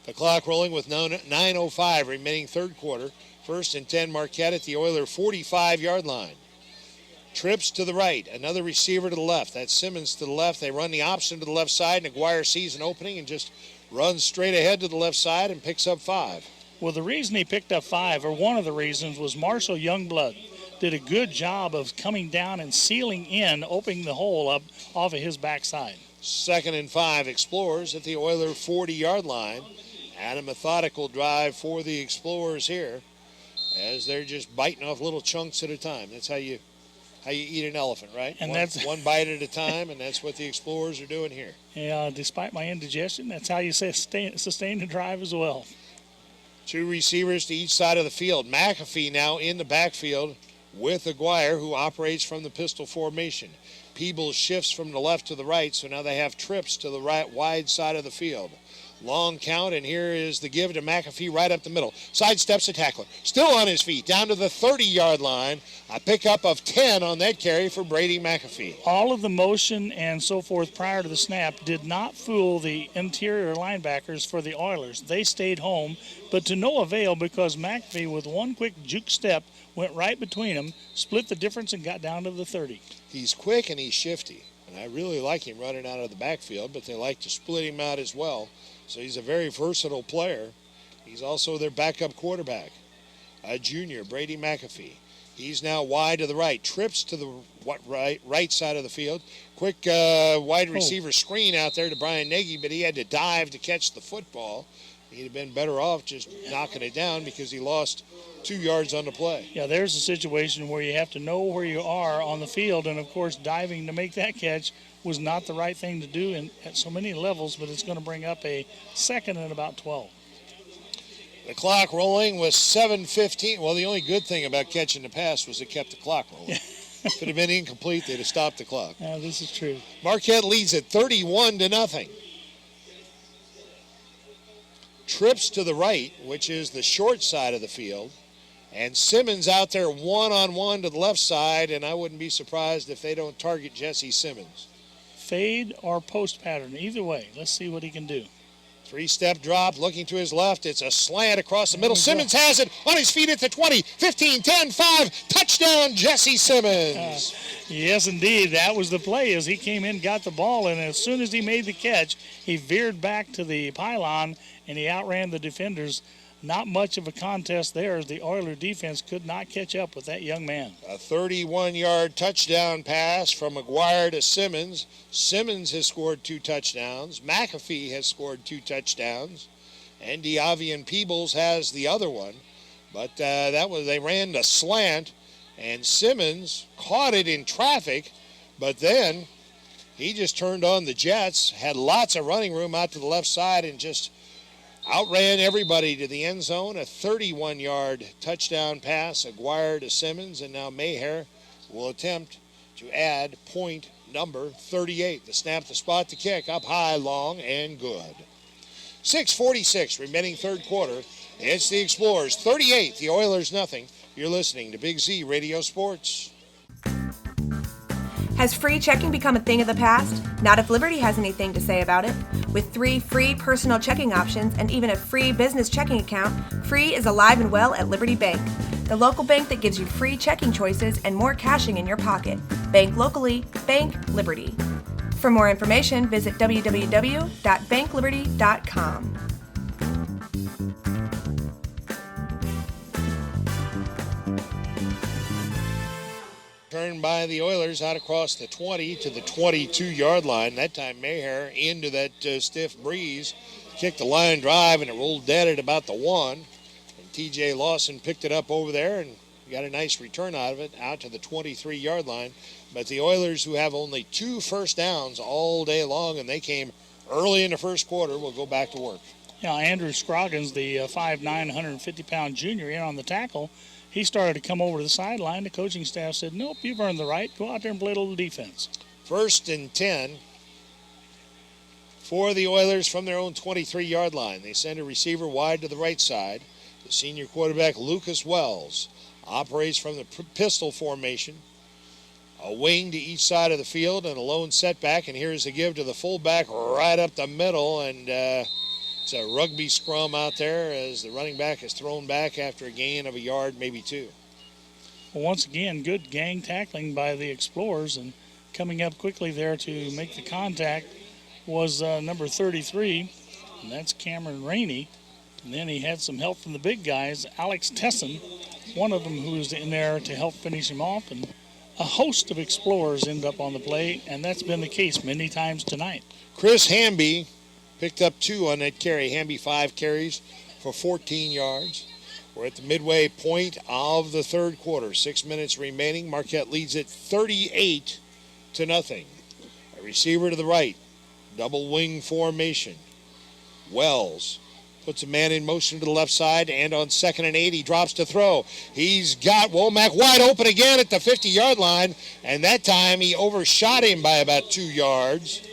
The clock rolling with 9:05 remaining third quarter. 1st and 10 Marquette at the Oiler 45-yard line. Trips to the right, another receiver to the left. That's Simmons to the left. They run the option to the left side, and Aguirre sees an opening and just runs straight ahead to the left side and picks up 5. Well, the reason he picked up 5, or one of the reasons, was Marshall Youngblood did a good job of coming down and sealing in, opening the hole up off of his backside. 2nd and 5 Explorers at the Oiler 40-yard line. And a methodical drive for the Explorers here as they're just biting off little chunks at a time. That's how you eat an elephant, right? And that's one bite at a time, and that's what the Explorers are doing here. Yeah, despite my indigestion, that's how you sustain the drive as well. 2 receivers to each side of the field. McAfee now in the backfield with Aguirre, who operates from the pistol formation. Peebles shifts from the left to the right, so now they have trips to the right wide side of the field. Long count, and here is the give to McAfee right up the middle. Sidesteps a tackler. Still on his feet, down to the 30-yard line. A pickup of 10 on that carry for Brady McAfee. All of the motion and so forth prior to the snap did not fool the interior linebackers for the Oilers. They stayed home, but to no avail because McAfee, with one quick juke step, went right between them, split the difference, and got down to the 30. He's quick and he's shifty, and I really like him running out of the backfield, but they like to split him out as well. So he's a very versatile player. He's also their backup quarterback, a junior, Brady McAfee. He's now wide to the right, trips to the right side of the field. Quick wide receiver screen out there to Brian Nagy, but he had to dive to catch the football. He'd have been better off just knocking it down because he lost 2 yards on the play. Yeah, there's a situation where you have to know where you are on the field, and of course diving to make that catch was not the right thing to do at so many levels, but it's going to bring up a 2nd and about 12. The clock rolling with 7:15. Well, the only good thing about catching the pass was it kept the clock rolling. If it had been incomplete, they'd have stopped the clock. Yeah, this is true. Marquette leads at 31-0. Trips to the right, which is the short side of the field. And Simmons out there one-on-one to the left side, and I wouldn't be surprised if they don't target Jesse Simmons. Fade or post pattern, either way. Let's see what he can do. Three-step drop, looking to his left. It's a slant across the middle. Simmons has it on his feet at the 20, 15, 10, 5. Touchdown, Jesse Simmons. Yes, indeed. That was the play as he came in, got the ball, and as soon as he made the catch, he veered back to the pylon, and he outran the defenders. Not much of a contest there as the Oiler defense could not catch up with that young man. A 31-yard touchdown pass from McGuire to Simmons. Simmons has scored 2 touchdowns. McAfee has scored 2 touchdowns. And Diavian Peebles has the other one. But they ran the slant, and Simmons caught it in traffic, but then he just turned on the jets, had lots of running room out to the left side, and just outran everybody to the end zone. A 31-yard touchdown pass, Aguirre to Simmons, and now Maher will attempt to add point number 38. The snap, the spot, the kick, up high, long, and good. 6:46 remaining third quarter. It's the Explorers 38, the Oilers nothing. You're listening to Big Z Radio Sports. Has free checking become a thing of the past? Not if Liberty has anything to say about it. With 3 free personal checking options and even a free business checking account, free is alive and well at Liberty Bank, the local bank that gives you free checking choices and more cashing in your pocket. Bank locally, bank Liberty. For more information, visit www.bankliberty.com. Turned by the Oilers out across the 20 to the 22-yard line. That time Maher into that stiff breeze, kicked the line drive, and it rolled dead at about the 1. And T.J. Lawson picked it up over there and got a nice return out of it, out to the 23-yard line. But the Oilers, who have only 2 first downs all day long, and they came early in the first quarter, will go back to work. Yeah, Andrew Scroggins, the 5'9", 150-pound junior, in on the tackle. He started to come over to the sideline. The coaching staff said, nope, you've earned the right. Go out there and play a little defense. 1st and 10 for the Oilers from their own 23-yard line. They send a receiver wide to the right side. The senior quarterback, Lucas Wells, operates from the pistol formation. A wing to each side of the field and a lone setback. And here's the give to the fullback right up the middle. And it's a rugby scrum out there as the running back is thrown back after a gain of a yard, maybe 2. Well, once again, good gang tackling by the Explorers, and coming up quickly there to make the contact was number 33, and that's Cameron Rainey. And then he had some help from the big guys, Alex Tesson, one of them who was in there to help finish him off. And a host of Explorers end up on the play, and that's been the case many times tonight. Chris Hamby picked up 2 on that carry. Hamby 5 carries for 14 yards. We're at the midway point of the third quarter. 6 minutes remaining. Marquette leads it 38-0. A receiver to the right. Double wing formation. Wells puts a man in motion to the left side, and on 2nd and 8, he drops to throw. He's got Womack wide open again at the 50-yard line, and that time he overshot him by about 2 yards.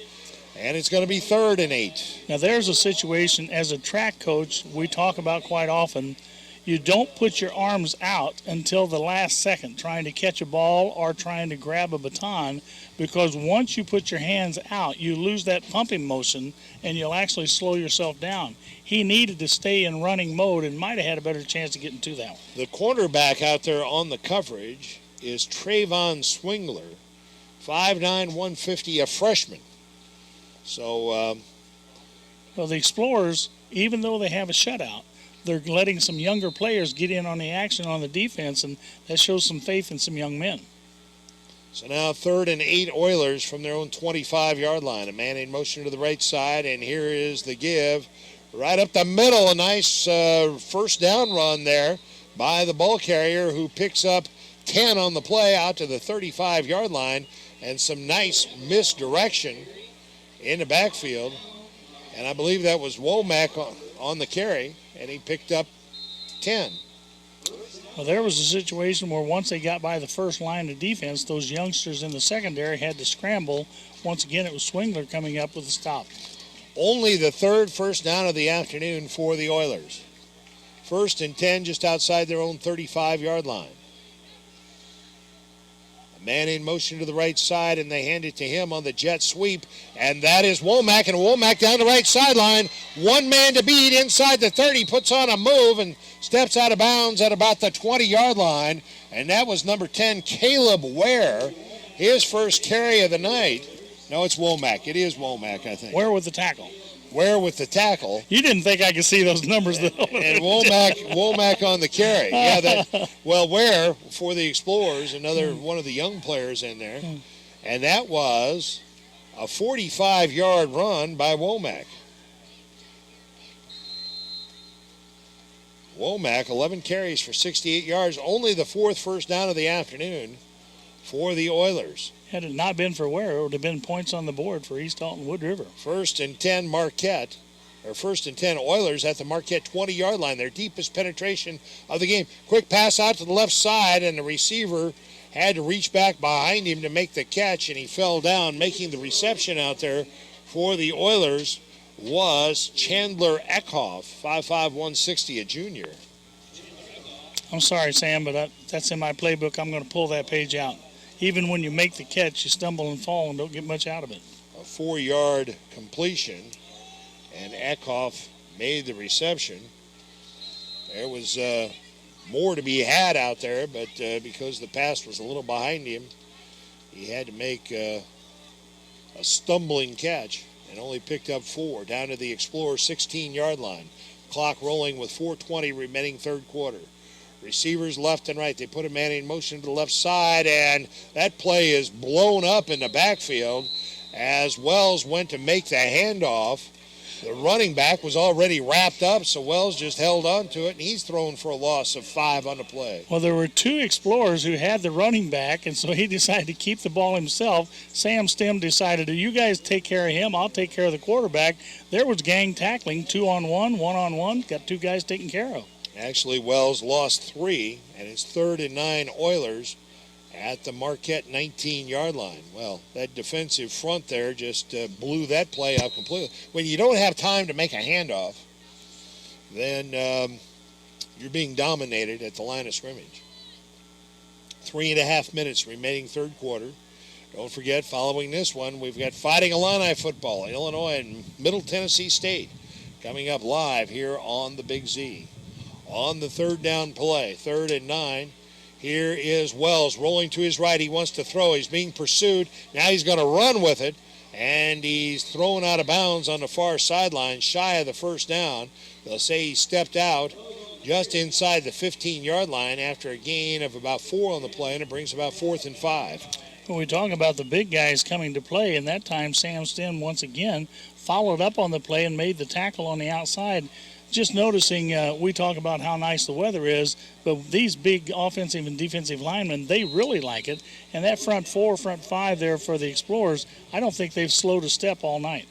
And it's going to be 3rd and 8. Now there's a situation as a track coach we talk about quite often. You don't put your arms out until the last second trying to catch a ball or trying to grab a baton, because once you put your hands out, you lose that pumping motion and you'll actually slow yourself down. He needed to stay in running mode and might have had a better chance of getting to that one. The cornerback out there on the coverage is Trayvon Swingler, 5'9", 150, a freshman. So, well, the Explorers, even though they have a shutout, they're letting some younger players get in on the action on the defense, and that shows some faith in some young men. So now 3rd and 8 Oilers from their own 25-yard line. A man in motion to the right side, and here is the give. Right up the middle, a nice first down run there by the ball carrier, who picks up 10 on the play out to the 35-yard line, and some nice misdirection in the backfield. And I believe that was Womack on the carry, and he picked up 10. Well, there was a situation where once they got by the first line of defense, those youngsters in the secondary had to scramble. Once again, it was Swingler coming up with a stop. Only the third first down of the afternoon for the Oilers. 1st and 10 just outside their own 35-yard line. A man in motion to the right side, and they hand it to him on the jet sweep, and that is Womack, and Womack down the right sideline. One man to beat inside the 30, puts on a move and steps out of bounds at about the 20-yard line, and that was number 10, Caleb Ware, his first carry of the night. No, it's Womack. It is Womack, I think. Ware with the tackle. Ware with the tackle. You didn't think I could see those numbers, though. And Womack on the carry. Yeah, Ware for the Explorers, another one of the young players in there. And that was a 45-yard run by Womack. Womack, 11 carries for 68 yards, only the 4th first down of the afternoon for the Oilers. Had it not been for Ware, it would have been points on the board for East Alton-Wood River. 1st and 10 Marquette, or 1st and 10 Oilers at the Marquette 20-yard line, their deepest penetration of the game. Quick pass out to the left side, and the receiver had to reach back behind him to make the catch, and he fell down. Making the reception out there for the Oilers was Chandler Eckhoff, 5'5", 160, a junior. I'm sorry, Sam, but that's in my playbook. I'm going to pull that page out. Even when you make the catch, you stumble and fall and don't get much out of it. A 4-yard completion, and Eckhoff made the reception. There was more to be had out there, but because the pass was a little behind him, he had to make a stumbling catch and only picked up 4 down to the Explorers 16-yard line. Clock rolling with 4:20 remaining third quarter. Receivers left and right. They put a man in motion to the left side, and that play is blown up in the backfield as Wells went to make the handoff. The running back was already wrapped up, so Wells just held on to it, and he's thrown for a loss of 5 on the play. Well, there were 2 Explorers who had the running back, and so he decided to keep the ball himself. Sam Stem decided, you guys take care of him, I'll take care of the quarterback. There was gang tackling, 2-on-1, 1-on-1, got 2 guys taken care of. Actually, Wells lost 3, and it's 3rd and 9 Oilers at the Marquette 19-yard line. Well, that defensive front there just blew that play out completely. When you don't have time to make a handoff, then you're being dominated at the line of scrimmage. 3.5 minutes remaining third quarter. Don't forget, following this one, we've got Fighting Illini football, Illinois and Middle Tennessee State, coming up live here on the Big Z. On the 3rd down play, 3rd and 9. Here is Wells rolling to his right. He wants to throw. He's being pursued. Now he's going to run with it, and he's thrown out of bounds on the far sideline, shy of the first down. They'll say he stepped out just inside the 15-yard line after a gain of about 4 on the play, and it brings about 4th and 5. When we talk about the big guys coming to play, and that time Sam Stem once again followed up on the play and made the tackle on the outside. Just noticing, we talk about how nice the weather is, but these big offensive and defensive linemen, they really like it. And that front 4, front 5 there for the Explorers, I don't think they've slowed a step all night.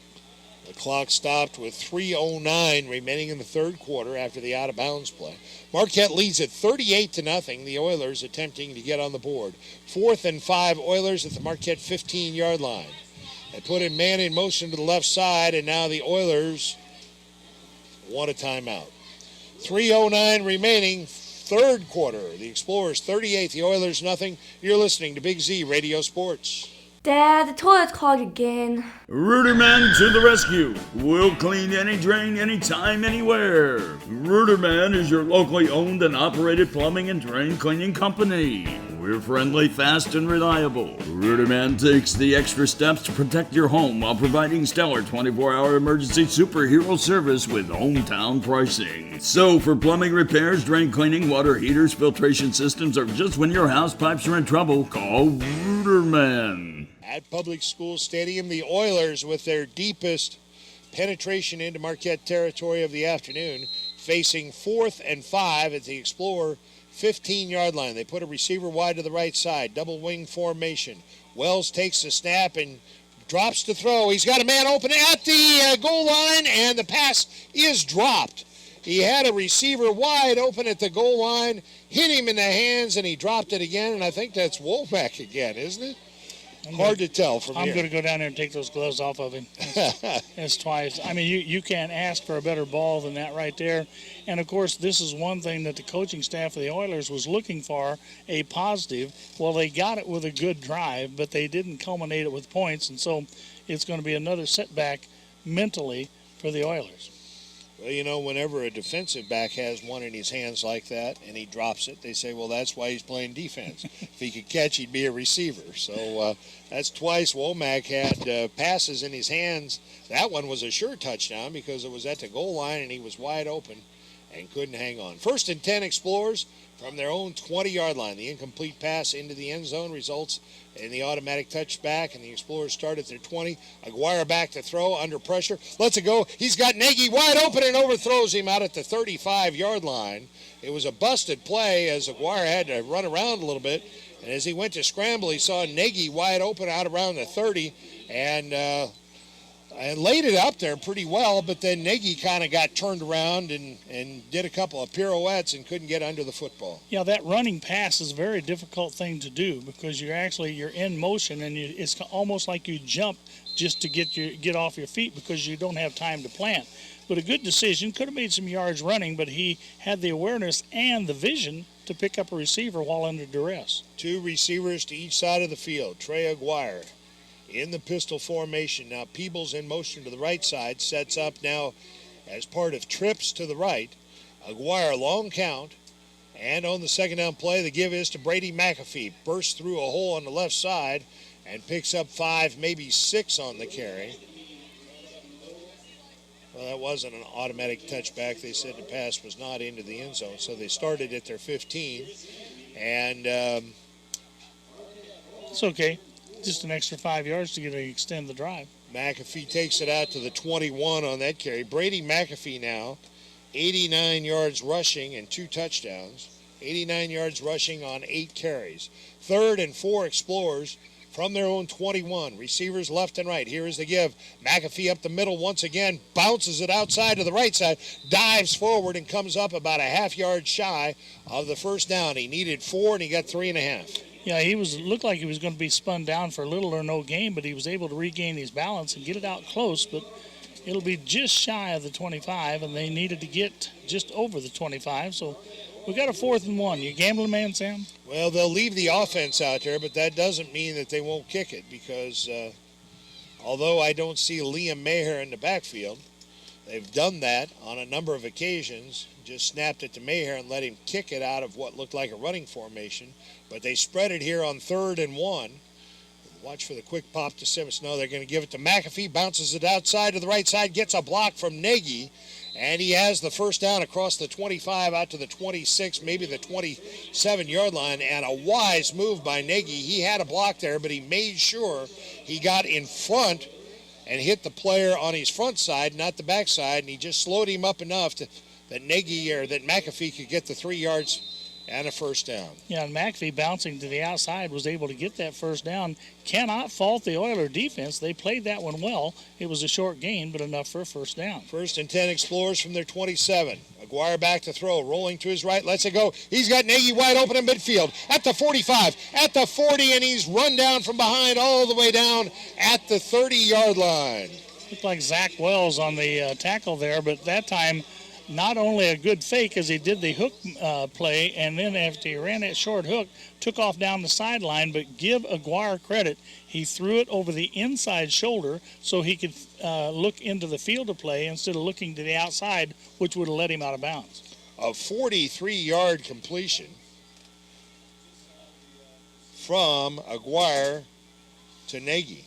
The clock stopped with 3:09 remaining in the third quarter after the out-of-bounds play. Marquette leads at 38-0. The Oilers attempting to get on the board. 4th and 5 Oilers at the Marquette 15-yard line. They put a man in motion to the left side, and now the Oilers want a timeout. 3:09 remaining, third quarter. The Explorers 38, the Oilers nothing. You're listening to Big Z Radio Sports. Dad, the toilet's clogged again. Riverman to the rescue. We'll clean any drain, anytime, anywhere. Riverben is your locally owned and operated plumbing and drain cleaning company. We're friendly, fast, and reliable. Riverman takes the extra steps to protect your home while providing stellar 24-hour emergency superhero service with hometown pricing. So for plumbing repairs, drain cleaning, water heaters, filtration systems, or just when your house pipes are in trouble, call Riverman. At Public School Stadium, the Oilers, with their deepest penetration into Marquette territory of the afternoon, facing 4th and 5 at the Explorer 15-yard line. They put a receiver wide to the right side, double wing formation. Wells takes the snap and drops to throw. He's got a man open at the goal line, and the pass is dropped. He had a receiver wide open at the goal line, hit him in the hands, and he dropped it again, and I think that's Womack again, isn't it? Hard to tell from here. I'm going to go down there and take those gloves off of him. That's twice. I mean, you can't ask for a better ball than that right there. And, of course, this is one thing that the coaching staff of the Oilers was looking for, a positive. Well, they got it with a good drive, but they didn't culminate it with points, and so it's going to be another setback mentally for the Oilers. Well, you know, whenever a defensive back has one in his hands like that and he drops it, they say, well, that's why he's playing defense. If he could catch, he'd be a receiver. So that's twice Womack had passes in his hands. That one was a sure touchdown because it was at the goal line and he was wide open and couldn't hang on. 1st and 10 Explorers from their own 20-yard line. The incomplete pass into the end zone results in the automatic touchback, and the Explorers start at their 20. Aguirre back to throw under pressure. Lets it go. He's got Nagy wide open and overthrows him out at the 35-yard line. It was a busted play as Aguirre had to run around a little bit, and as he went to scramble, he saw Nagy wide open out around the 30, and laid it up there pretty well, but then Nagy kind of got turned around and did a couple of pirouettes and couldn't get under the football. Yeah, that running pass is a very difficult thing to do because you're in motion and it's almost like you jump just to get off your feet because you don't have time to plant. But a good decision, could have made some yards running, but he had the awareness and the vision to pick up a receiver while under duress. 2 receivers to each side of the field. Trey Aguirre in the pistol formation. Now Peebles in motion to the right side, sets up now as part of trips to the right. Aguirre long count, and on the second down play, the give is to Brady McAfee. Bursts through a hole on the left side and picks up 5, maybe 6 on the carry. Well, that wasn't an automatic touchback. They said the pass was not into the end zone, so they started at their 15, and it's okay. Just an extra 5 yards to extend the drive. McAfee takes it out to the 21 on that carry. Brady McAfee now, 89 yards rushing and 2 touchdowns. 89 yards rushing on 8 carries. 3rd and 4 Explorers from their own 21. Receivers left and right. Here is the give. McAfee up the middle once again, bounces it outside to the right side, dives forward and comes up about a half-yard shy of the first down. He needed 4 and he got 3.5. Yeah, looked like he was going to be spun down for little or no gain, but he was able to regain his balance and get it out close, but it'll be just shy of the 25, and they needed to get just over the 25, so we got a 4th and 1. You gambling man, Sam? Well, they'll leave the offense out there, but that doesn't mean that they won't kick it because although I don't see Liam Maher in the backfield, they've done that on a number of occasions, just snapped it to Maher and let him kick it out of what looked like a running formation. But they spread it here on 3rd and 1. Watch for the quick pop to Simmons. No, they're going to give it to McAfee. Bounces it outside to the right side. Gets a block from Nagy. And he has the first down across the 25 out to the 26, maybe the 27-yard line. And a wise move by Nagy. He had a block there, but he made sure he got in front and hit the player on his front side, not the back side. And he just slowed him up enough that McAfee could get the 3 yards and a first down. Yeah, and McAfee bouncing to the outside was able to get that first down. Cannot fault the Oiler defense. They played that one well. It was a short gain, but enough for a first down. 1st and 10 Explorers from their 27. Aguirre back to throw, rolling to his right, lets it go. He's got Nagy wide open in midfield at the 45, at the 40, and he's run down from behind all the way down at the 30-yard line. Looked like Zach Wells on the tackle there, but that time not only a good fake as he did the hook play, and then after he ran that short hook, took off down the sideline, but give Aguirre credit. He threw it over the inside shoulder so he could look into the field of play instead of looking to the outside, which would have let him out of bounds. A 43-yard completion from Aguirre to Nagy.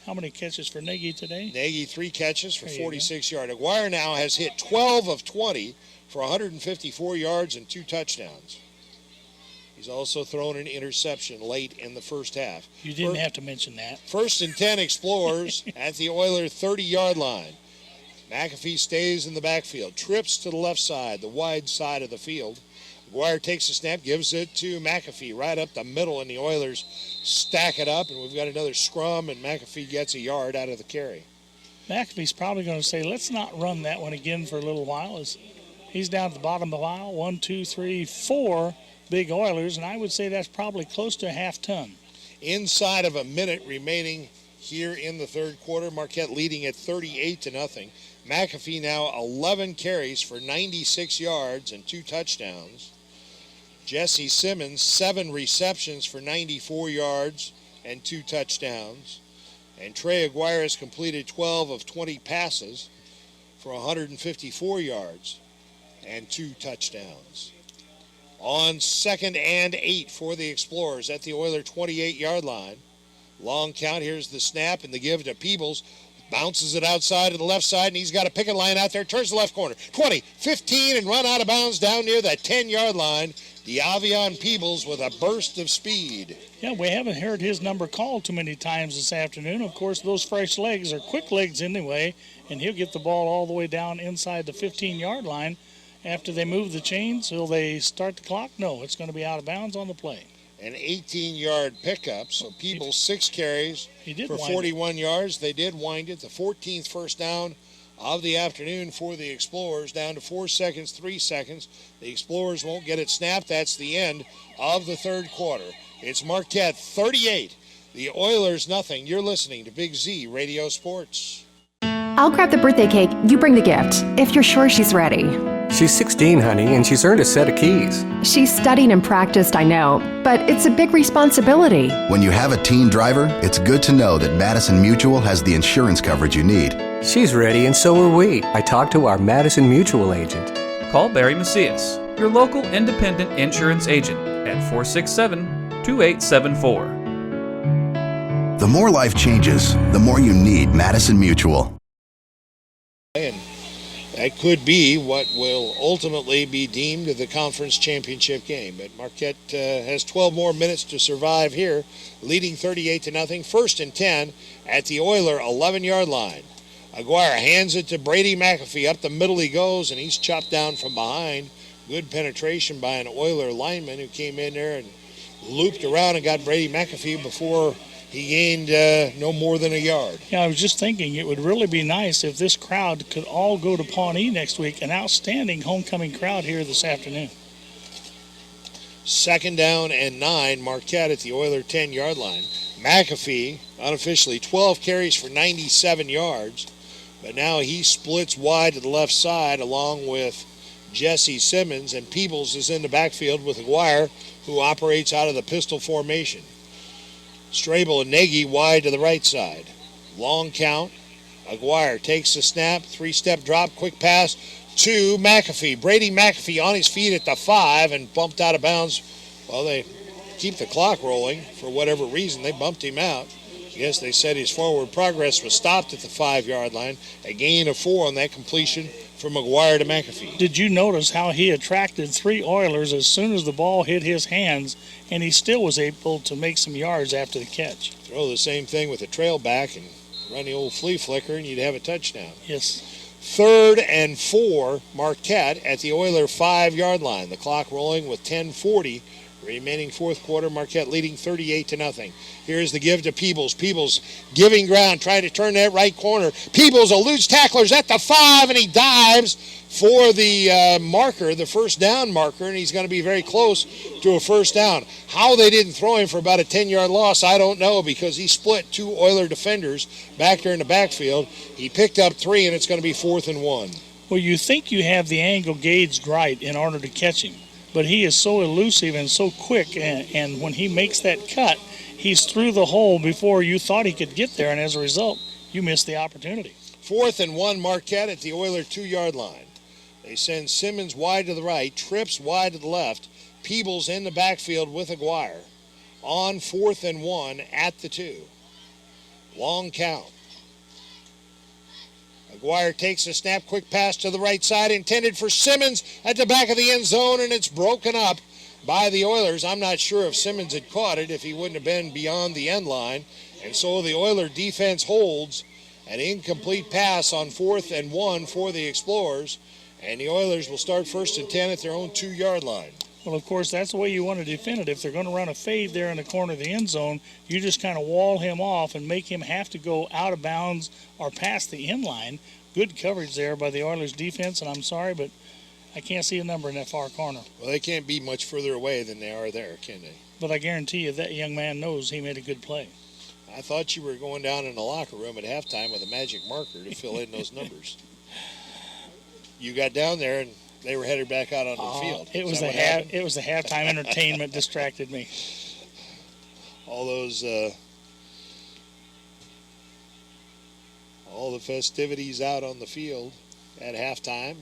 How many catches for Nagy today? Nagy 3 catches for 46 yards. Aguirre now has hit 12 of 20 for 154 yards and 2 touchdowns. He's also thrown an interception late in the first half. You didn't have to mention that. 1st and 10 Explorers at the Oiler 30-yard line. McAfee stays in the backfield, trips to the left side, the wide side of the field. Aguirre takes the snap, gives it to McAfee right up the middle, and the Oilers stack it up, and we've got another scrum, and McAfee gets a yard out of the carry. McAfee's probably going to say, let's not run that one again for a little while. As he's down at the bottom of the pile. 1, 2, 3, 4 big Oilers, and I would say that's probably close to a half ton. Inside of a minute remaining here in the third quarter, Marquette leading at 38-0. McAfee now 11 carries for 96 yards and 2 touchdowns. Jesse Simmons 7 receptions for 94 yards and 2 touchdowns. And Trey Aguirre has completed 12 of 20 passes for 154 yards and 2 touchdowns. On 2nd and 8 for the Explorers at the Oiler 28-yard line. Long count. Here's the snap and the give to Peebles. Bounces it outside to the left side, and he's got a picket line out there. Turns the left corner. 20, 15, and run out of bounds down near that 10-yard line. Diavion Peebles with a burst of speed. Yeah, we haven't heard his number called too many times this afternoon. Of course, those fresh legs are quick legs anyway, and he'll get the ball all the way down inside the 15-yard line. After they move the chains, will they start the clock? No, it's going to be out of bounds on the play. An 18-yard pickup, so Peebles 6 carries for 41 yards. They did wind it. The 14th first down of the afternoon for the Explorers, down to 4 seconds, 3 seconds. The Explorers won't get it snapped. That's the end of the third quarter. It's Marquette 38, the Oilers nothing. You're listening to Big Z Radio Sports. I'll grab the birthday cake. You bring the gift, if you're sure she's ready. She's 16, honey, and she's earned a set of keys. She's studied and practiced, I know, but it's a big responsibility. When you have a teen driver, it's good to know that Madison Mutual has the insurance coverage you need. She's ready, and so are we. I talked to our Madison Mutual agent. Call Barry Macias, your local independent insurance agent, at 467-2874. The more life changes, the more you need Madison Mutual. And that could be what will ultimately be deemed the conference championship game. But Marquette has 12 more minutes to survive here, leading 38-0. 1st and 10 at the Oiler 11-yard line. Aguirre hands it to Brady McAfee. Up the middle he goes, and he's chopped down from behind. Good penetration by an Oiler lineman who came in there and looped around and got Brady McAfee before he gained no more than a yard. Yeah, I was just thinking it would really be nice if this crowd could all go to Pawnee next week. An outstanding homecoming crowd here this afternoon. 2nd down and 9, Marquette at the Oiler 10-yard line. McAfee, unofficially, 12 carries for 97 yards, but now he splits wide to the left side along with Jesse Simmons, and Peebles is in the backfield with Aguirre, who operates out of the pistol formation. Strabel and Nagy wide to the right side. Long count. Aguirre takes the snap. 3-step drop. Quick pass to McAfee. Brady McAfee on his feet at the 5 and bumped out of bounds. Well, they keep the clock rolling. For whatever reason, they bumped him out. I guess they said his forward progress was stopped at the 5-yard line. A gain of 4 on that completion from Aguirre to McAfee. Did you notice how he attracted 3 Oilers as soon as the ball hit his hands, and he still was able to make some yards after the catch? Throw the same thing with the trail back and run the old flea flicker, and you'd have a touchdown. Yes. 3rd and 4, Marquette at the Oiler 5-yard line. The clock rolling with 10:40 remaining fourth quarter. Marquette leading 38-0. Here's the give to Peebles. Peebles giving ground, trying to turn that right corner. Peebles eludes tacklers at the 5, and he dives for the marker, the first down marker, and he's going to be very close to a first down. How they didn't throw him for about a 10-yard loss, I don't know, because he split 2 Oiler defenders back there in the backfield. He picked up 3, and it's going to be 4th and 1. Well, you think you have the angle gauged right in order to catch him, but he is so elusive and so quick, and when he makes that cut, he's through the hole before you thought he could get there, and as a result, you missed the opportunity. 4th and 1, Marquette at the Oiler 2-yard line. They send Simmons wide to the right, Trips wide to the left, Peebles in the backfield with Aguirre. On 4th and 1 at the 2. Long count. Aguirre takes a snap, quick pass to the right side, intended for Simmons at the back of the end zone, and it's broken up by the Oilers. I'm not sure if Simmons had caught it, if he wouldn't have been beyond the end line. And so the Oiler defense holds an incomplete pass on 4th and 1 for the Explorers. And the Oilers will start 1st and 10 at their own 2-yard line. Well, of course, that's the way you want to defend it. If they're going to run a fade there in the corner of the end zone, you just kind of wall him off and make him have to go out of bounds or past the end line. Good coverage there by the Oilers defense, and I'm sorry, but I can't see a number in that far corner. Well, they can't be much further away than they are there, can they? But I guarantee you that young man knows he made a good play. I thought you were going down in the locker room at halftime with a magic marker to fill in those numbers. You got down there and they were headed back out on the field. It was the halftime entertainment distracted me. All those, all the festivities out on the field at halftime.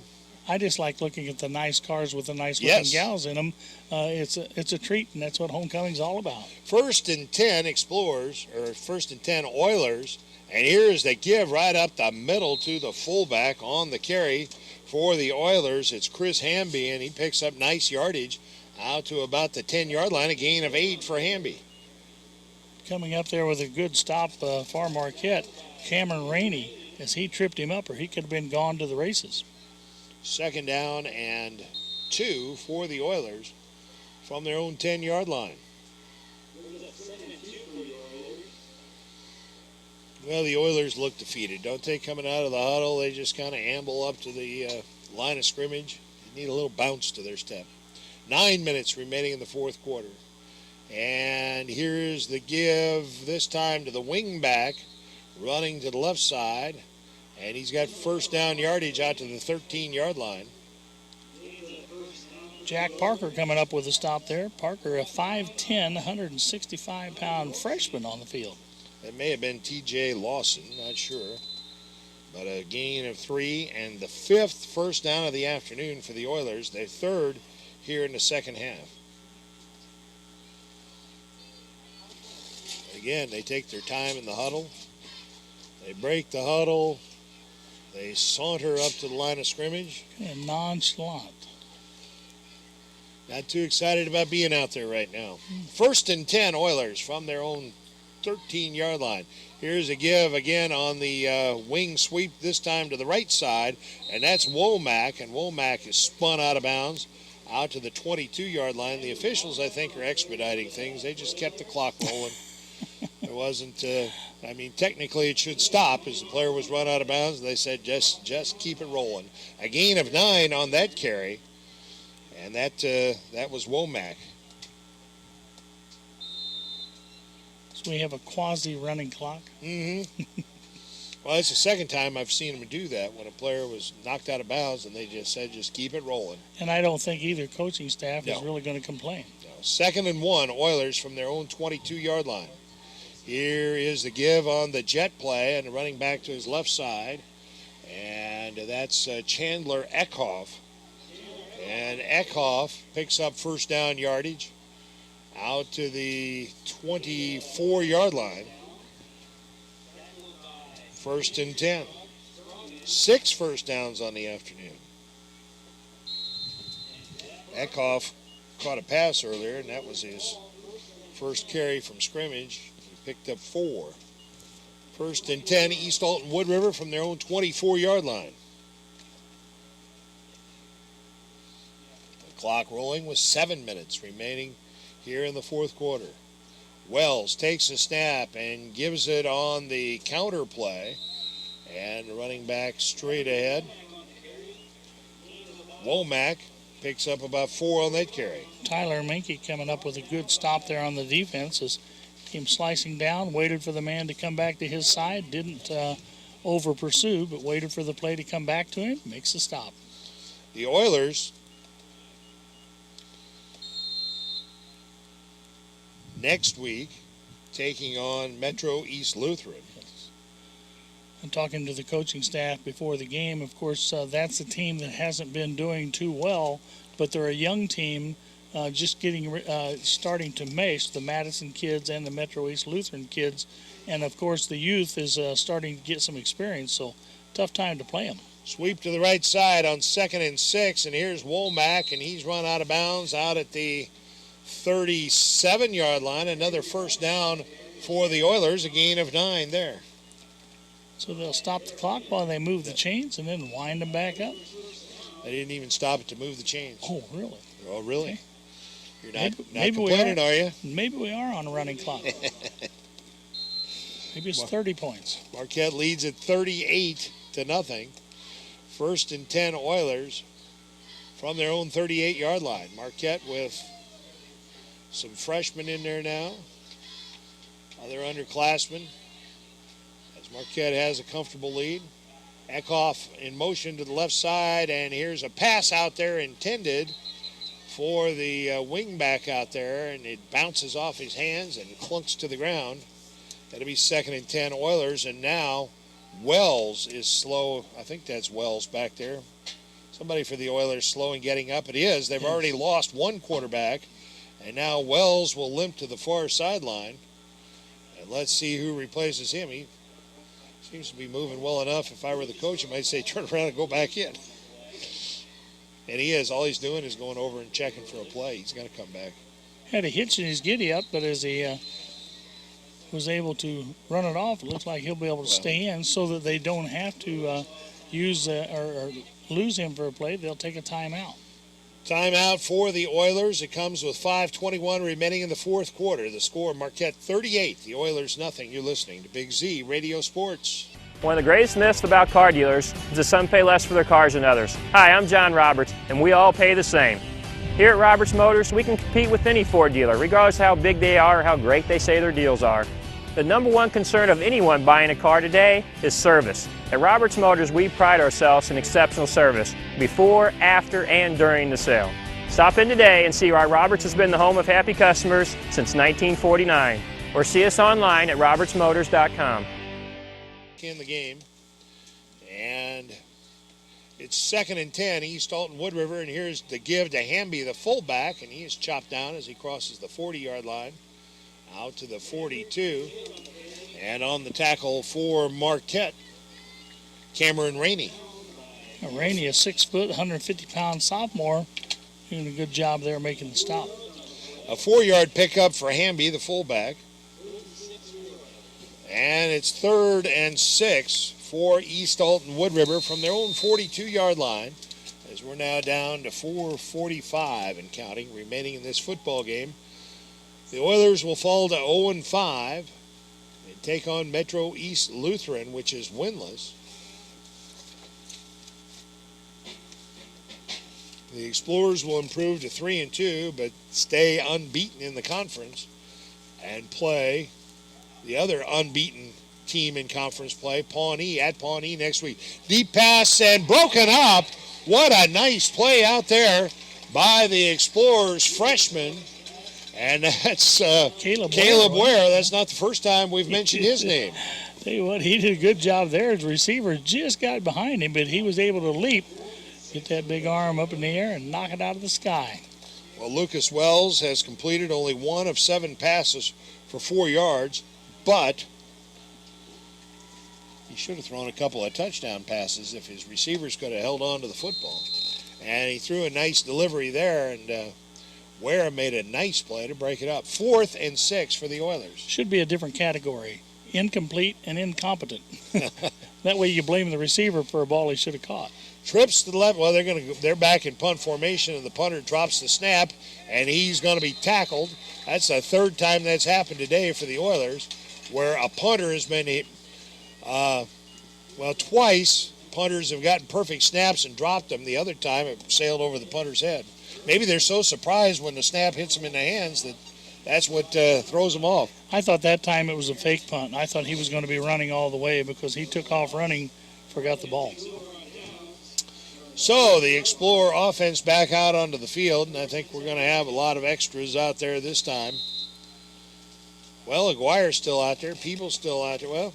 I just like looking at the nice cars with the nice looking gals in them. It's a treat, and that's what homecoming's all about. 1st and 10 Explorers, or 1st and 10 Oilers, and here's the give right up the middle to the fullback on the carry for the Oilers. It's Chris Hamby, and he picks up nice yardage out to about the 10-yard line, a gain of 8 for Hamby. Coming up there with a good stop for Marquette, Cameron Rainey, as he tripped him up, or he could have been gone to the races. 2nd down and 2 for the Oilers from their own 10-yard line. Well, the Oilers look defeated, don't they? Coming out of the huddle, they just kind of amble up to the line of scrimmage. They need a little bounce to their step. 9 minutes remaining in the 4th quarter. And here's the give, this time to the wing back, running to the left side. And he's got 1st down yardage out to the 13-yard line. Jack Parker coming up with a stop there. Parker, a 5'10", 165-pound freshman on the field. It may have been T.J. Lawson, not sure. But a gain of 3 and the 5th first down of the afternoon for the Oilers. Their 3rd here in the second half. Again, they take their time in the huddle. They break the huddle. They saunter up to the line of scrimmage. And nonchalant. Not too excited about being out there right now. 1st and 10 Oilers from their own 13-yard line. Here's a give again on the wing sweep, this time to the right side, and that's Womack, and Womack is spun out of bounds out to the 22-yard line. The officials, I think, are expediting things. They just kept the clock rolling. There wasn't, technically it should stop as the player was run out of bounds. They said just keep it rolling. A gain of 9 on that carry, and that was Womack. So we have a quasi-running clock. Mm-hmm. Well, it's the second time I've seen them do that, when a player was knocked out of bounds and they just said just keep it rolling. And I don't think either coaching staff is really going to complain. No. 2nd and 1, Oilers from their own 22-yard line. Here is the give on the jet play and running back to his left side. And that's Chandler Eckhoff. And Eckhoff picks up 1st down yardage out to the 24-yard line. 1st and 10. 6 first downs on the afternoon. Eckhoff caught a pass earlier, and that was his first carry from scrimmage. Picked up 4. 1st and 10, East Alton-Wood River from their own 24-yard line. The clock rolling with 7 minutes remaining here in the 4th quarter. Wells takes a snap and gives it on the counter play. And running back straight ahead. Womack picks up about 4 on that carry. Tyler Minke coming up with a good stop there on the defense as came slicing down, waited for the man to come back to his side, didn't over pursue, but waited for the play to come back to him, makes a stop. The Oilers next week taking on Metro East Lutheran. And talking to the coaching staff before the game, of course, that's a team that hasn't been doing too well, but they're a young team just getting starting to mesh, the Madison kids and the Metro East Lutheran kids. And, of course, the youth is starting to get some experience, so tough time to play them. Sweep to the right side on 2nd and 6, and here's Womack, and he's run out of bounds out at the 37-yard line. Another 1st down for the Oilers, a gain of 9 there. So they'll stop the clock while they move the chains and then wind them back up? They didn't even stop it to move the chains. Oh, really? Oh, really? Okay. You're not complaining, are you? Maybe we are on a running clock. Maybe it's 30 points. Marquette leads at 38-0. 1st and 10 Oilers from their own 38-yard line. Marquette with some freshmen in there now. Other underclassmen. As Marquette has a comfortable lead. Eckhoff in motion to the left side, and here's a pass out there intended for the wingback out there, and it bounces off his hands and clunks to the ground. That'll be 2nd and 10 Oilers, and now Wells is slow. I think that's Wells back there. Somebody for the Oilers slow in getting up. It is. They've already lost one quarterback, and now Wells will limp to the far sideline. And let's see who replaces him. He seems to be moving well enough. If I were the coach, I might say turn around and go back in. And he is. All he's doing is going over and checking for a play. He's going to come back. Had a hitch in his giddy up, but as he was able to run it off, it looks like he'll be able to stay in so that they don't have to use or lose him for a play. They'll take a timeout. Timeout for the Oilers. It comes with 5:21 remaining in the fourth quarter. The score, Marquette 38, the Oilers nothing. You're listening to Big Z Radio Sports. One of the greatest myths about car dealers is that some pay less for their cars than others. Hi, I'm John Roberts, and we all pay the same. Here at Roberts Motors, we can compete with any Ford dealer, regardless of how big they are or how great they say their deals are. The number one concern of anyone buying a car today is service. At Roberts Motors, we pride ourselves in exceptional service before, after, and during the sale. Stop in today and see why Roberts has been the home of happy customers since 1949. Or see us online at RiverBender.com. In the game, and it's 2nd and 10, East Alton-Wood River, and here's the give to Hamby, the fullback, and he is chopped down as he crosses the 40-yard line out to the 42. And on the tackle for Marquette, Cameron Rainey. Rainey, a 6 foot, 150-pound sophomore, doing a good job there making the stop. A 4-yard pickup for Hamby, the fullback. And it's 3rd and 6 for East Alton-Wood River from their own 42-yard line, as we're now down to 4:45 and counting remaining in this football game. The Oilers will fall to 0-5 and take on Metro East Lutheran, which is winless. The Explorers will improve to 3-2, but stay unbeaten in the conference and play the other unbeaten team in conference play, Pawnee, at Pawnee next week. Deep pass and broken up. What a nice play out there by the Explorers freshman. And that's Caleb Ware. That's not the first time we've mentioned his name. Tell you what, he did a good job there. His receiver just got behind him, but he was able to leap, get that big arm up in the air, and knock it out of the sky. Well, Lucas Wells has completed only 1 of 7 passes for 4 yards, but he should have thrown a couple of touchdown passes if his receivers could have held on to the football. And he threw a nice delivery there, and Ware made a nice play to break it up. 4th and 6 for the Oilers. Should be a different category, incomplete and incompetent. That way you blame the receiver for a ball he should have caught. Trips to the left. Well, they're back in punt formation, and the punter drops the snap, and he's going to be tackled. That's the 3rd time that's happened today for the Oilers, where a punter has been hit. Twice punters have gotten perfect snaps and dropped them. The other time it sailed over the punter's head. Maybe they're so surprised when the snap hits them in the hands that's what throws them off. I thought that time it was a fake punt. I thought he was going to be running all the way because he took off running, forgot the ball. So the Explorer offense back out onto the field, and I think we're going to have a lot of extras out there this time. Well, Aguirre's still out there. People's still out there. Well,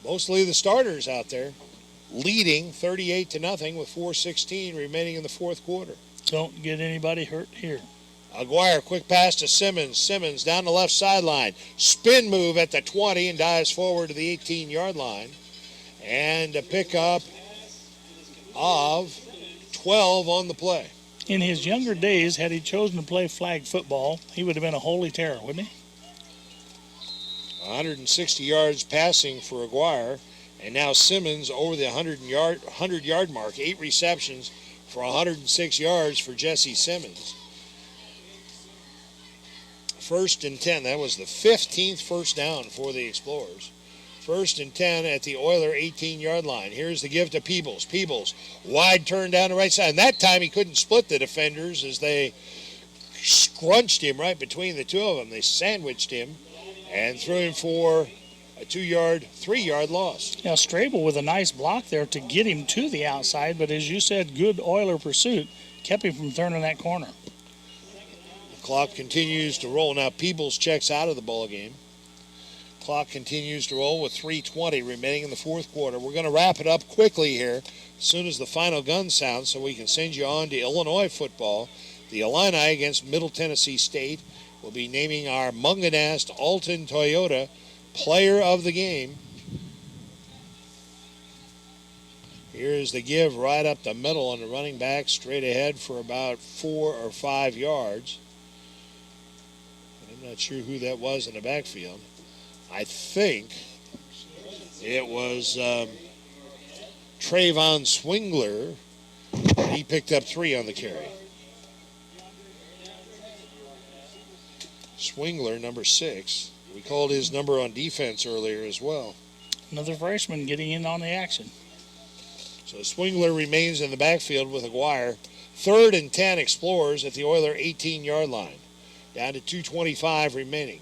mostly the starters out there, leading 38-0 with 4:16 remaining in the fourth quarter. Don't get anybody hurt here. Aguirre, quick pass to Simmons. Simmons down the left sideline. Spin move at the 20 and dives forward to the 18-yard line. And a pickup of 12 on the play. In his younger days, had he chosen to play flag football, he would have been a holy terror, wouldn't he? 160 yards passing for Aguirre. And now Simmons over the 100-yard mark. 8 receptions for 106 yards for Jesse Simmons. 1st and 10. That was the 15th first down for the Explorers. 1st and 10 at the Oiler 18-yard line. Here's the give to Peebles. Peebles, wide turn down the right side. And that time he couldn't split the defenders as they scrunched him right between the two of them. They sandwiched him and threw him for a 3-yard loss. Yeah, Strable with a nice block there to get him to the outside, but as you said, good Oiler pursuit kept him from turning that corner. The clock continues to roll. Now Peebles checks out of the ball game. Clock continues to roll with 3:20 remaining in the fourth quarter. We're going to wrap it up quickly here as soon as the final gun sounds so we can send you on to Illinois football. The Illini against Middle Tennessee State will be naming our Munganast Alton Toyota player of the game. Here's the give right up the middle on the running back, straight ahead for about 4 or 5 yards. I'm not sure who that was in the backfield. I think it was Trayvon Swingler. He picked up 3 on the carry. Swingler, number 6. We called his number on defense earlier as well. Another freshman getting in on the action. So Swingler remains in the backfield with Aguirre. 3rd and 10 Explorers at the Oiler 18-yard line. Down to 2:25 remaining.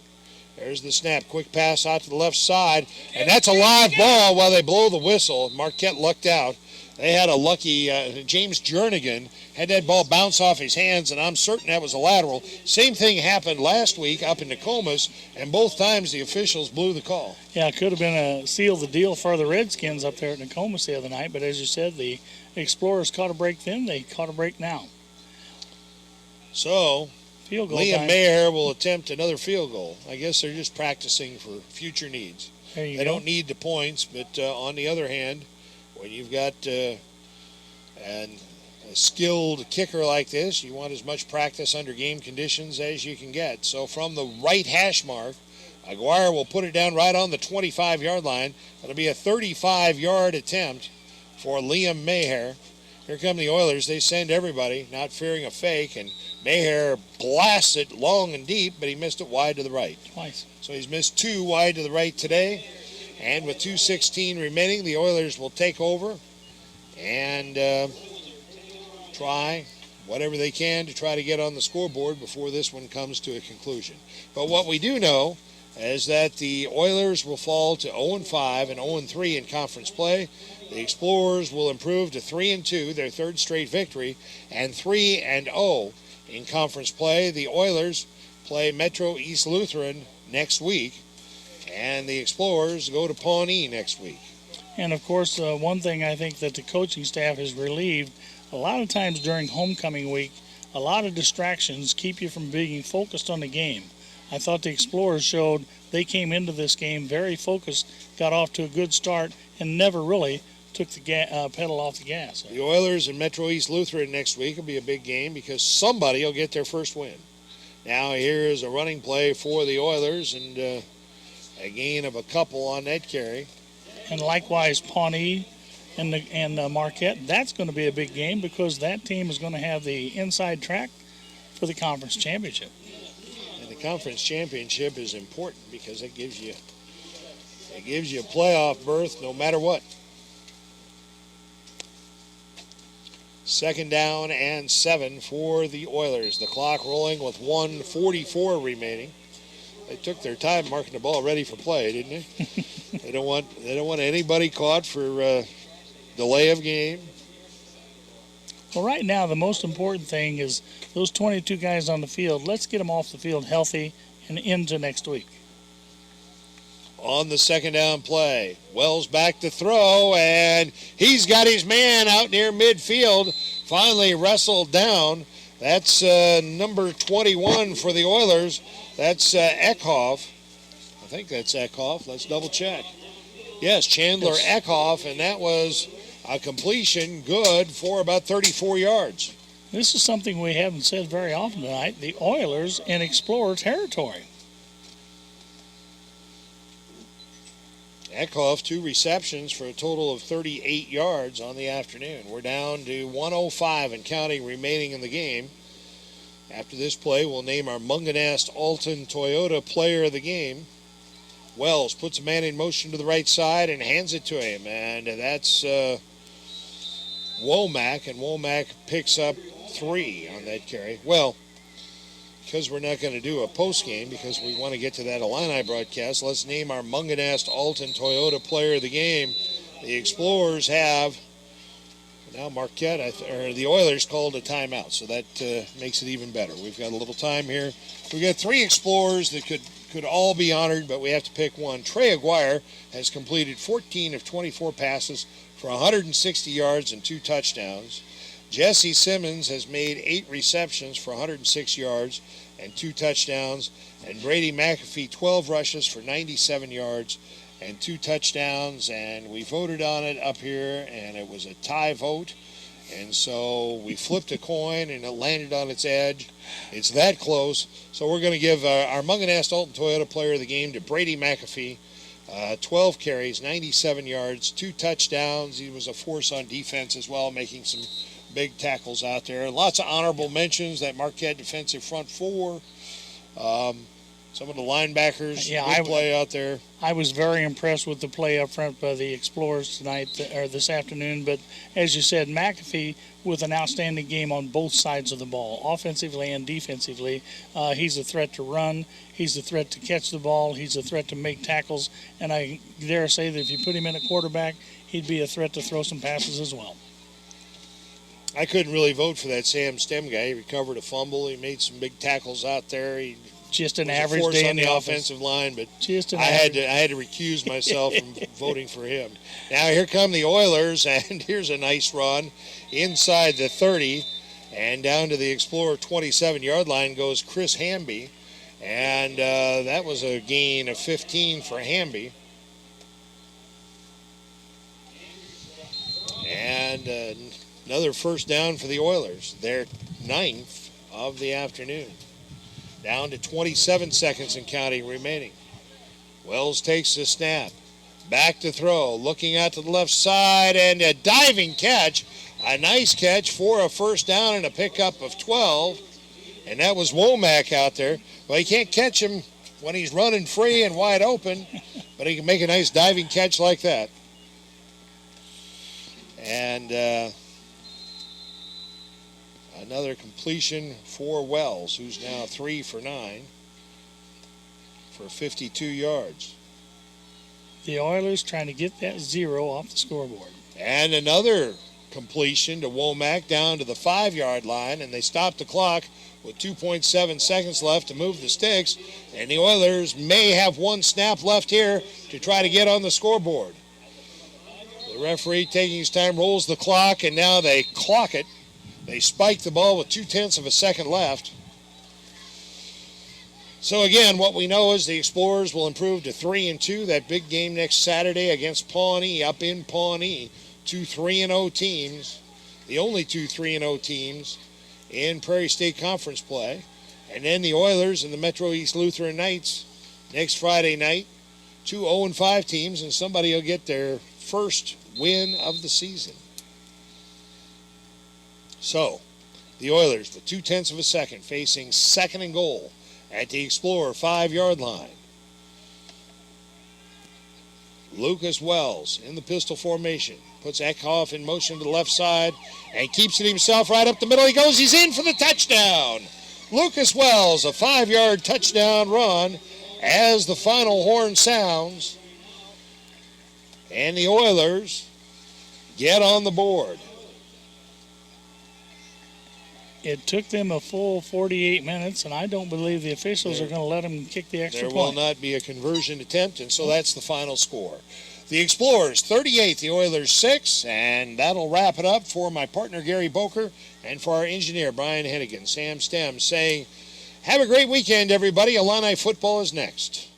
There's the snap. Quick pass out to the left side. And that's a live ball while they blow the whistle. Marquette lucked out. They had a lucky, James Jernigan had that ball bounce off his hands, and I'm certain that was a lateral. Same thing happened last week up in Nokomis, and both times the officials blew the call. Yeah, it could have been a seal the deal for the Redskins up there at Nokomis the other night, but as you said, the Explorers caught a break then, they caught a break now. So, field goal Liam time. Mayer will attempt another field goal. I guess they're just practicing for future needs. They don't need the points, but on the other hand, when you've got a skilled kicker like this, you want as much practice under game conditions as you can get. So from the right hash mark, Aguirre will put it down right on the 25-yard line. It'll be a 35-yard attempt for Liam Maher. Here come the Oilers. They send everybody, not fearing a fake, and Maher blasts it long and deep, but he missed it wide to the right. Twice. So he's missed 2 wide to the right today. And with 2:16 remaining, the Oilers will take over and try whatever they can to try to get on the scoreboard before this one comes to a conclusion. But what we do know is that the Oilers will fall to 0-5 and 0-3 in conference play. The Explorers will improve to 3-2, their 3rd straight victory, and 3-0 in conference play. The Oilers play Metro East Lutheran next week, and the Explorers go to Pawnee next week. And, of course, one thing I think that the coaching staff has relieved, a lot of times during homecoming week, a lot of distractions keep you from being focused on the game. I thought the Explorers showed they came into this game very focused, got off to a good start, and never really took the pedal off the gas. The Oilers and Metro East Lutheran next week will be a big game because somebody will get their first win. Now here is a running play for the Oilers, and a gain of a couple on that carry. And likewise, Pawnee and Marquette, that's going to be a big game because that team is going to have the inside track for the conference championship. And the conference championship is important because it gives you a playoff berth no matter what. 2nd down and 7 for the Oilers. The clock rolling with 1:44 remaining. They took their time marking the ball ready for play, didn't they? They don't want anybody caught for delay of game. Well, right now the most important thing is those 22 guys on the field. Let's get them off the field healthy and into next week. On the 2nd down play, Wells back to throw, and he's got his man out near midfield. Finally wrestled down. That's number 21 for the Oilers. That's Eckhoff. I think that's Eckhoff. Let's double check. Yes, Chandler Eckhoff, and that was a completion good for about 34 yards. This is something we haven't said very often tonight. The Oilers in Explorer territory. Eckhoff, 2 receptions for a total of 38 yards on the afternoon. We're down to 1:05 and counting remaining in the game. After this play, we'll name our Munganast Alton Toyota player of the game. Wells puts a man in motion to the right side and hands it to him. And that's Womack, and Womack picks up 3 on that carry. Well, because we're not going to do a post game because we want to get to that Illini broadcast, let's name our Munganast Alton Toyota player of the game. The Explorers have, now Marquette, or the Oilers called a timeout, so that makes it even better. We've got a little time here. We've got 3 Explorers that could all be honored, but we have to pick one. Trey Aguirre has completed 14 of 24 passes for 160 yards and 2 touchdowns. Jesse Simmons has made 8 receptions for 106 yards and 2 touchdowns. And Brady McAfee, 12 rushes for 97 yards and 2 touchdowns. And we voted on it up here, and it was a tie vote. And so we flipped a coin, and it landed on its edge. It's that close. So we're going to give our Munganast Alton Toyota player of the game to Brady McAfee. 12 carries, 97 yards, 2 touchdowns. He was a force on defense as well, making some big tackles out there. Lots of honorable mentions. That Marquette defensive front 4. Some of the linebackers, big play out there. I was very impressed with the play up front by the Explorers tonight, or this afternoon. But as you said, McAfee with an outstanding game on both sides of the ball, offensively and defensively. He's a threat to run. He's a threat to catch the ball. He's a threat to make tackles. And I dare say that if you put him in at quarterback, he'd be a threat to throw some passes as well. I couldn't really vote for that Sam Stem guy. He recovered a fumble. He made some big tackles out there. He just an average day on in the office. Offensive line, but just I had to recuse myself from voting for him. Now here come the Oilers, and here's a nice run inside the 30, and down to the Explorer 27-yard line goes Chris Hamby, and that was a gain of 15 for Hamby. And another first down for the Oilers, their 9th of the afternoon. Down to 27 seconds and counting remaining. Wells takes the snap. Back to throw. Looking out to the left side, and a diving catch. A nice catch for a first down and a pickup of 12. And that was Womack out there. Well, you can't catch him when he's running free and wide open, but he can make a nice diving catch like that. And another completion for Wells, who's now 3 for 9 for 52 yards. The Oilers trying to get that 0 off the scoreboard. And another completion to Womack down to the 5-yard line, and they stopped the clock with 2.7 seconds left to move the sticks, and the Oilers may have one snap left here to try to get on the scoreboard. The referee taking his time rolls the clock, and now they clock it. They spike the ball with 0.2 of a second left. So again, what we know is the Explorers will improve to 3-2. That big game next Saturday against Pawnee up in Pawnee. 2 3-0 teams, the only 2 3-0 teams in Prairie State Conference play. And then the Oilers and the Metro East Lutheran Knights next Friday night. 2 0-5 teams, and somebody will get their first win of the season. So, the Oilers with 0.2 of a second facing 2nd and goal at the Explorer 5-yard line. Lucas Wells in the pistol formation. Puts Eckhoff in motion to the left side and keeps it himself right up the middle. He goes, he's in for the touchdown. Lucas Wells, a 5-yard touchdown run as the final horn sounds. And the Oilers get on the board. It took them a full 48 minutes, and I don't believe the officials are going to let them kick the extra point. There will not be a conversion attempt, and so that's the final score. The Explorers 38, the Oilers 6, and that'll wrap it up for my partner Gary Boker and for our engineer Brian Hennigan. Sam Stem saying, have a great weekend, everybody. Illini football is next.